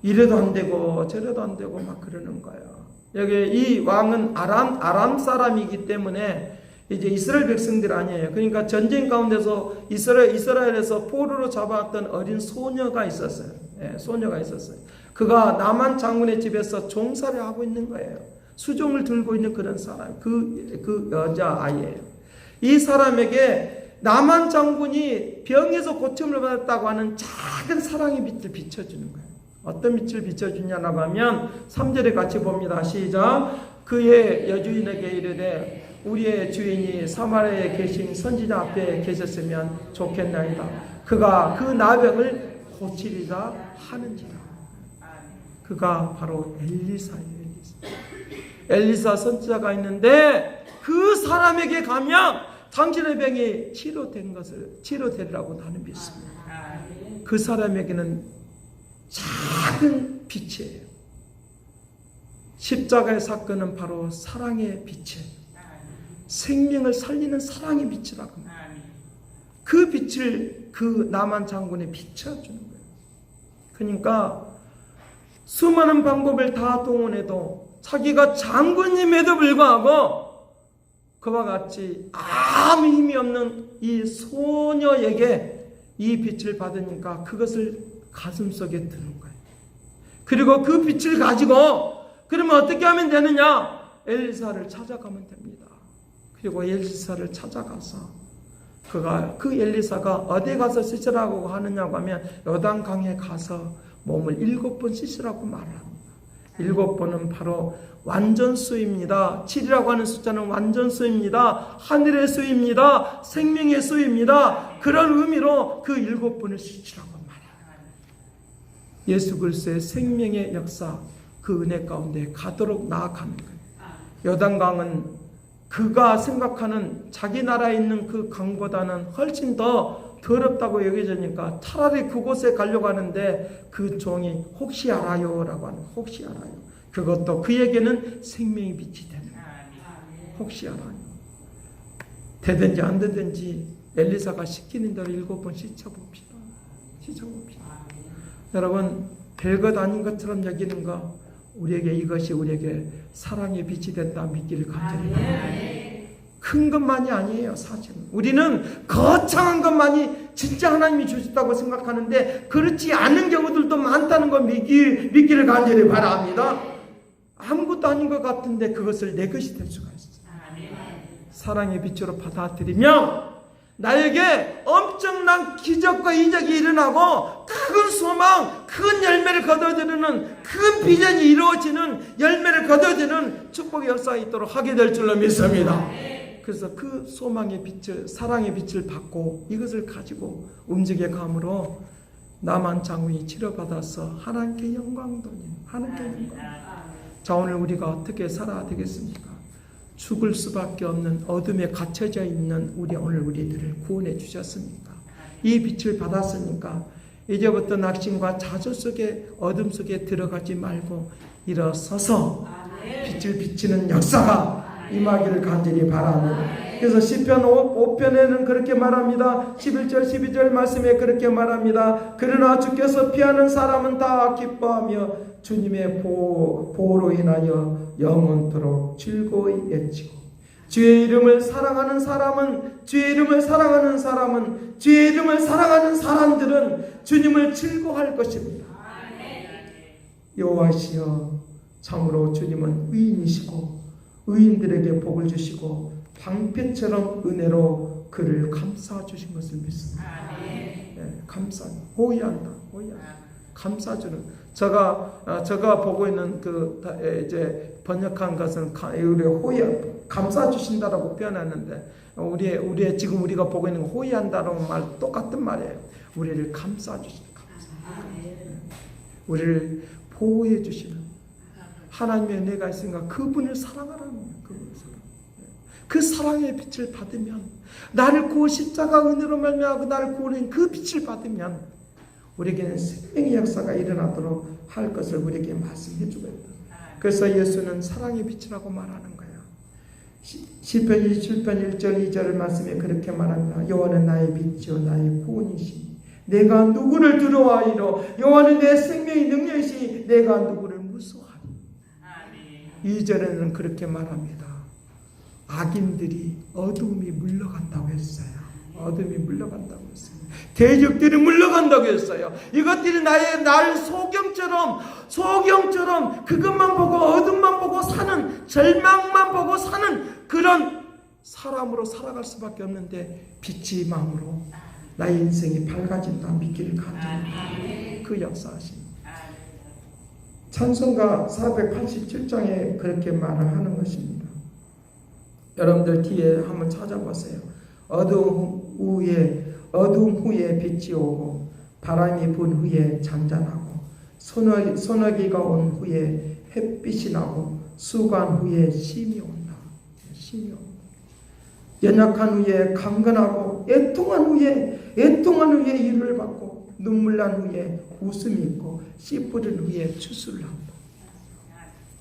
이래도 안 되고 저래도 안 되고 막 그러는 거예요. 여기 이 왕은 아람 사람이기 때문에 이제 이스라엘 백성들 아니에요. 그러니까 전쟁 가운데서 이스라엘에서 포로로 잡아왔던 어린 소녀가 있었어요. 소녀가 있었어요. 그가 나만 장군의 집에서 종살이 하고 있는 거예요. 수종을 들고 있는 그런 사람, 그 여자 아이예요. 이 사람에게 나만 장군이 병에서 고침을 받았다고 하는 작은 사랑의 빛을 비춰주는 거예요. 어떤 빛을 비춰주냐라고 하면 3절에 같이 봅니다. 시작. 그의 여주인에게 이르되 우리의 주인이 사마리아에 계신 선지자 앞에 계셨으면 좋겠나이다. 그가 그 나병을 고치리라 하는지라. 그가 바로 엘리사예요. 엘리사 선지자가 있는데 그 사람에게 가면 당신의 병이 치료되리라고 나는 믿습니다. 그 사람에게는 작은 빛이에요. 십자가의 사건은 바로 사랑의 빛이에요. 생명을 살리는 사랑의 빛이라고 합니다. 그 빛을 그 나만 장군에 비춰주는 거예요. 그러니까 수많은 방법을 다 동원해도 자기가 장군임에도 불구하고 그와 같이 아무 힘이 없는 이 소녀에게 이 빛을 받으니까 그것을 가슴속에 드는 거예요. 그리고 그 빛을 가지고 그러면 어떻게 하면 되느냐? 엘리사를 찾아가면 됩니다. 그리고 엘리사를 찾아가서 그 엘리사가 어디 가서 씻으라고 하느냐고 하면 요단강에 가서 몸을 7번 씻으라고 말을 합니다. 7번은 바로 완전수입니다. 7이라고 하는 숫자는 완전수입니다. 하늘의 수입니다. 생명의 수입니다. 그런 의미로 그 7번을 씻으라고 말해요. 예수 그리스도의 생명의 역사, 그 은혜 가운데 가도록 나아가는 거예요. 요단강은 그가 생각하는 자기 나라에 있는 그 강보다는 훨씬 더 더럽다고 여겨지니까 차라리 그곳에 가려고 하는데 그 종이 혹시 알아요? 라고 하는 혹시 알아요. 그것도 그에게는 생명의 빛이 되는 거예요. 혹시 알아요. 되든지 안 되든지 엘리사가 시키는 대로 7번 씻어봅시다. 여러분, 별것 아닌 것처럼 여기는 거, 우리에게 이것이 우리에게 사랑의 빛이 된다 믿기를 간절히 바랍니다. 큰 것만이 아니에요. 사실은 우리는 거창한 것만이 진짜 하나님이 주셨다고 생각하는데 그렇지 않은 경우들도 많다는 거 믿기를 간절히 바랍니다. 아무것도 아닌 것 같은데 그것을 내 것이 될 수가 있어요. 사랑의 빛으로 받아들이면 나에게 엄청난 기적과 이적이 일어나고 큰 소망, 큰 열매를 거둬들이는 큰 비전이 이루어지는 열매를 거둬들이는 축복의 역사가 있도록 하게 될 줄로 믿습니다. 그래서 그 소망의 빛을, 사랑의 빛을 받고 이것을 가지고 움직여 감으로 나만 장군이 치료받아서 하나님께 영광 돌리는, 하나님께 영광. 자, 오늘 우리가 어떻게 살아야 되겠습니까? 죽을 수밖에 없는 어둠에 갇혀져 있는 오늘 우리들을 구원해 주셨습니까? 이 빛을 받았으니까 이제부터 낙심과 좌절 속에 어둠 속에 들어가지 말고 일어서서 빛을 비치는 역사가 임하기를 간절히 바랍니다. 그래서 시편 5편에는 그렇게 말합니다. 11절 12절 말씀에 그렇게 말합니다. 그러나 주께서 피하는 사람은 다 기뻐하며 주님의 보호로 인하여 영원토록 즐거이 외치고 주의 이름을 사랑하는 사람은 주의 이름을 사랑하는 사람들은 주님을 즐거워할 것입니다. 여호와시여, 참으로 주님은 의인이시고 의인들에게 복을 주시고 방패처럼 은혜로 그를 감싸 주신 것을 믿습니다. 호위한다. 감싸주는. 제가 보고 있는 이제 번역한 것은 우리 감싸 주신다라고 표현하는데 우리의 지금 우리가 보고 있는 호위한다라는 말 똑같은 말이에요. 우리를 감싸 주신다. 우리를 보호해 주시는 하나님의 은혜가 있으니까 그분을 사랑하라는 거예요. 그분을 사랑. 그 사랑의 빛을 받으면, 나를 구원 십자가 은혜로 말미암아 나를 구원한 그 빛을 받으면 우리에게는 생명의 역사가 일어나도록 할 것을 우리에게 말씀해 주고 있다. 그래서 예수는 사랑의 빛이라고 말하는 거예요. 시편 27편 1절 2절 말씀에 그렇게 말합니다. 여호와는 나의 빛이요 나의 구원이시니 내가 누구를 두려워하리요. 여호와는 내 생명의 능력이시니 내가 누구를 무서워하리. 2절에는 그렇게 말합니다. 악인들이 어둠이 물러간다고 했어요. 어둠이 물러간다고 했어요. 대적들이 물러간다고 했어요. 이것들이 나를 소경처럼 그것만 보고 어둠만 보고 사는, 절망만 보고 사는 그런 사람으로 살아갈 수밖에 없는데 빛의 마음으로 나의 인생이 밝아진다 믿기를 간절히 그 역사하십니다. 찬송가 487장에 그렇게 말을 하는 것입니다. 여러분들 뒤에 한번 찾아보세요. 어두움 후에 빛이 오고 바람이 분 후에 잔잔하고 소나기가 온 후에 햇빛이 나고 수관 후에 심이 온다. 심이 온다. 연약한 후에 강건하고 애통한 후에 위로를 받고 눈물 난 후에 웃음이 있고 씨 뿌린 후에 추수를 한다.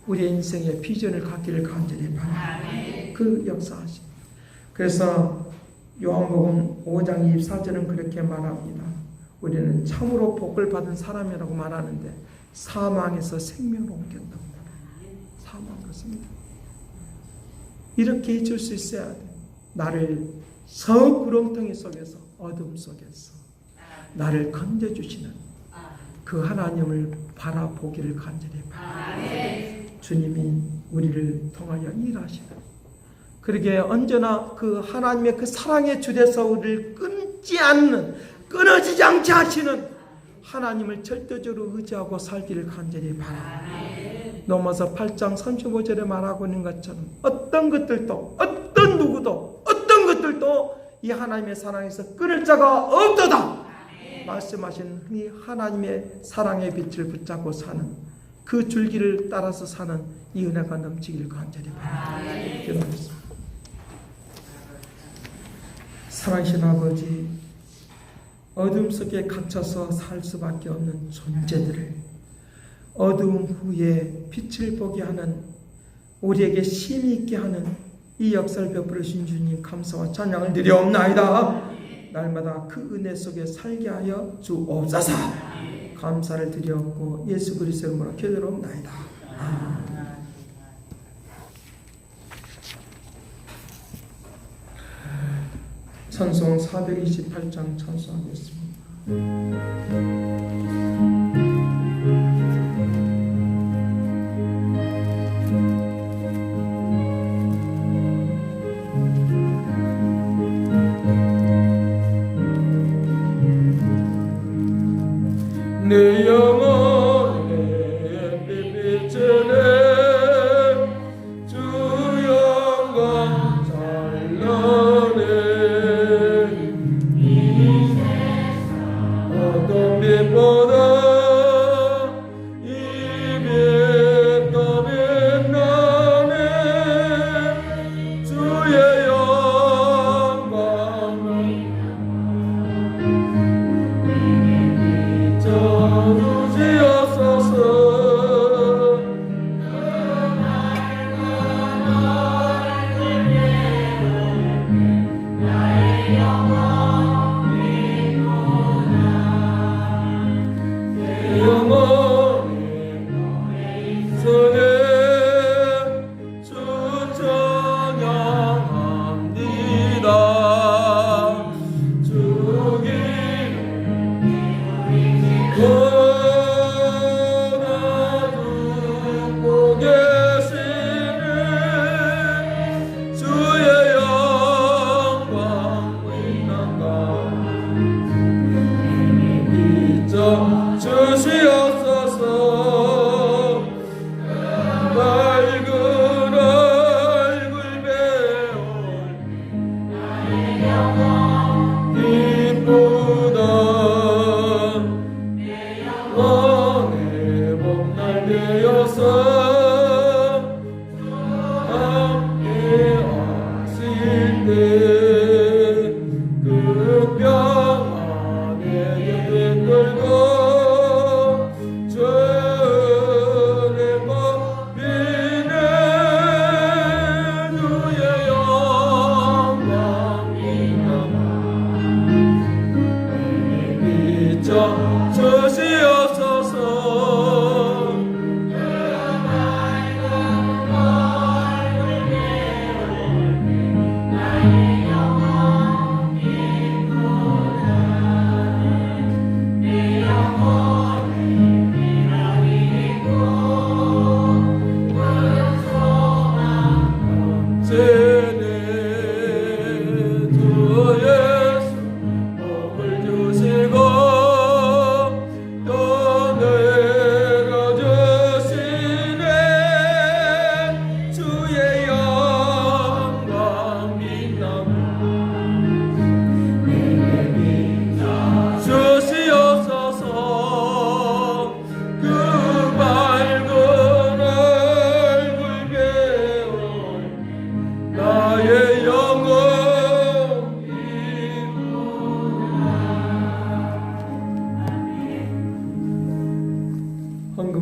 우리의 인생의 비전을 갖기를 간절히 바랍니다. 그 역사하십니다. 그래서 요한복음 5장 24절은 그렇게 말합니다. 우리는 참으로 복을 받은 사람이라고 말하는데 사망에서 생명으로 옮겼다고 말합니다. 사망으로 생명. 이렇게 해줄 수 있어야 돼. 나를 구렁텅이 속에서 어둠 속에서 나를 건져주시는 그 하나님을 바라보기를 간절히 바랍니다. 주님이 우리를 통하여 일하시는, 그러게 언제나 그 하나님의 그 사랑의 줄에서 우리를 끊어지지 않게 하시는 하나님을 절대적으로 의지하고 살기를 간절히 바랍니다. 넘어서 8장 35절에 말하고 있는 것처럼 어떤 것들도 이 하나님의 사랑에서 끊을 자가 없도다 말씀하신 이 하나님의 사랑의 빛을 붙잡고 사는 그 줄기를 따라서 사는 이 은혜가 넘치기를 간절히 바랍니다. 기도하겠습니다. 사랑하신 아버지, 어둠 속에 갇혀서 살 수밖에 없는 존재들을 어두움 후에 빛을 보게 하는, 우리에게 힘이 있게 하는 이 역사를 베풀으신 주님 감사와 찬양을 드리옵나이다. 날마다 그 은혜 속에 살게 하여 주옵소서. 감사를 드리옵고 예수 그리스도의 이름으로 기도드리옵나이다. 아멘. 찬송 428장 찬송하겠습니다. 내 영혼의 빛비추네 주 영광 찬란해 이 세상 어떤 빛보다 이 빛 더 빛나네 주의 영광을 주시옵소서. 주시옵소서. 밝은 얼굴 배울 나의 영혼 기쁘다. 내 영혼의 봄날 되어서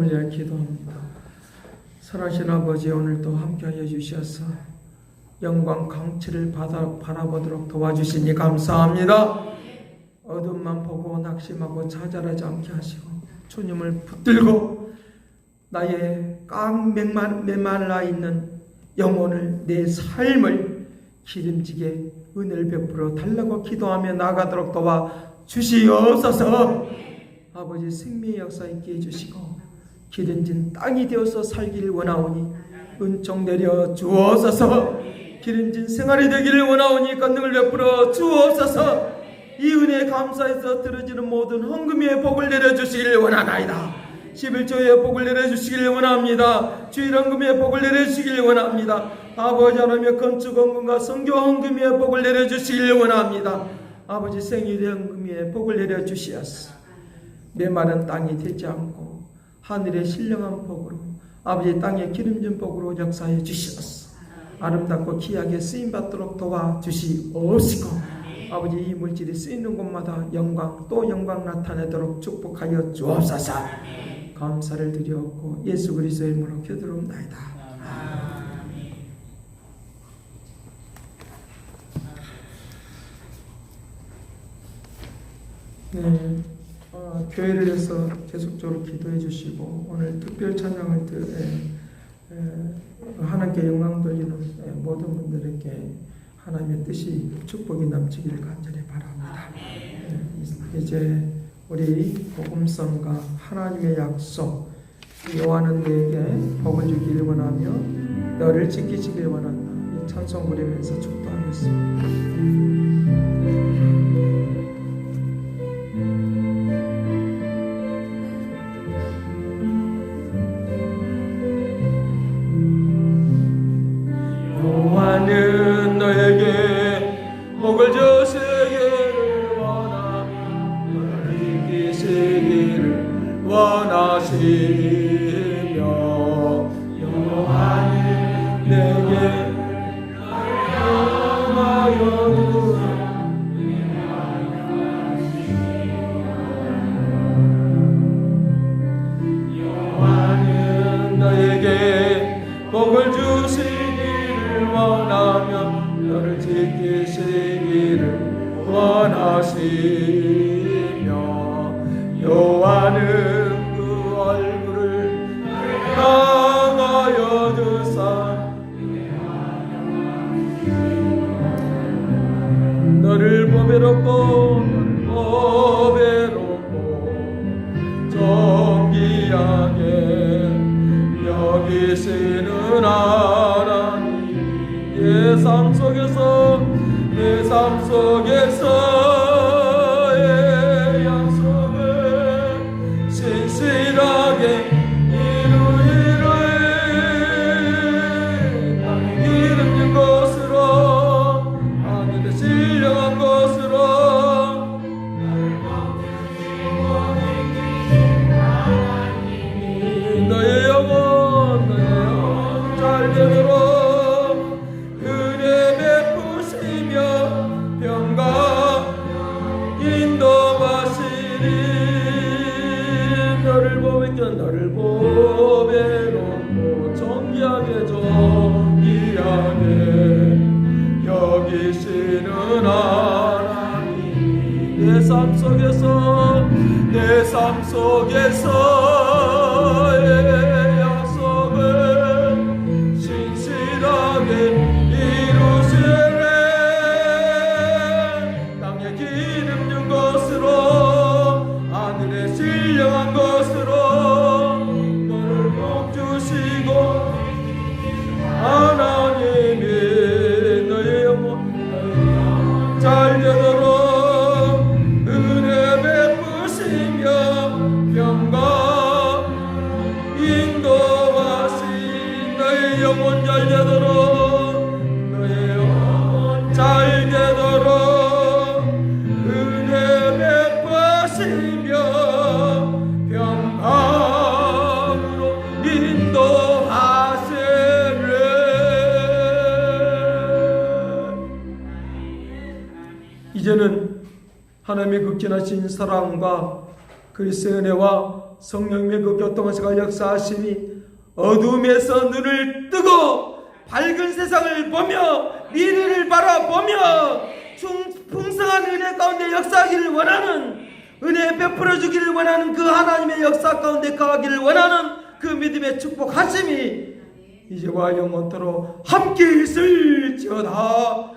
올려 기도합니다. 살아신 아버지, 오늘도 함께하여 주셔서 영광 강치를 바라보도록 도와주시니 감사합니다. 어둠만 보고 낙심하고 좌절하지 않게 하시고 주님을 붙들고 나의 메말라 있는 영혼을, 내 삶을 기름지게 은혜를 베풀어 달라고 기도하며 나아가도록 도와주시옵소서. 아버지, 생명의 역사 있게 해주시고 기름진 땅이 되어서 살기를 원하오니 은총 내려 주옵소서. 기름진 생활이 되기를 원하오니 권능을 베풀어 주옵소서. 이 은혜에 감사해서 들어지는 모든 헌금의 복을 내려주시기를 원하나이다. 11조의 복을 내려주시기를 원합니다. 주일 헌금의 복을 내려주시기를 원합니다. 아버지 하나님의 건축 헌금과 선교 헌금의 복을 내려주시기를 원합니다. 아버지, 생일의 헌금의 복을 내려주시옵소서. 메마른 땅이 되지 않고 하늘의 신령한 복으로, 아버지 땅의 기름진 복으로 역사해 주시옵소서. 아름답고 귀하게 쓰임받도록 도와주시옵시고, 아버지, 이 물질이 쓰이는 곳마다 영광 또 영광 나타내도록 축복하여 주옵소서. 감사를 드리옵고 예수 그리스도의 이름으로 기도드리옵나이다. 네, 교회를 위해서 계속적으로 기도해 주시고 오늘 특별 찬양을 하나님께 영광 돌리는 모든 분들에게 하나님의 뜻이 축복이 넘치기를 간절히 바랍니다. 이제 우리 복음성과 하나님의 약속, 여호와는 너에게 복을 주기를 원하며 너를 지키시기를 원한다. 이 찬송 부르면서 축도하겠습니다. 여호와는 너에게 복을 주시기를 원하며 너를 이기시기를 원하시며 여호와는 내게 여호와는 너에게 복을 주시기를 원하며 너를 지키시기를 원하시며 여호와는 그 얼굴을 향하여 드사 너를 보배롭고 존귀하게 여기시는 하나님, 내 삶 속에서의 약속을 신실하게 이루이를 땅에 기름진 것으로 하늘에 신령한 것으로 너의 영혼 잘 되도록 은혜 베푸시며 평강 인도하시니 너를 보배롭고 존귀하게 여기시는 하나님, 내 삶 속에서의 약속을 신실하게 이루시네. 땅에 기름진 것으로 하늘에 신령한 것으로 너를 복 주시고 하나님이 너의 영혼 잘 되도록 은혜 베푸시며 평강 인도하신 너의 영혼 잘 되도록 너의 영혼 잘 되도록 은혜 베푸시며 평강으로 인도하시네. 이제는 하나님의 극진하신 사랑과 그리스도의 은혜와 성령님의 그 교통하시가 역사하심이 어둠에서 눈을 뜨고 밝은 세상을 보며 미래를 바라보며 풍성한 은혜 가운데 역사하기를 원하는, 은혜 베풀어 주기를 원하는 그 하나님의 역사 가운데 거하기를 원하는 그 믿음의 축복하심이 이제와 영원토록 함께 있을지어다.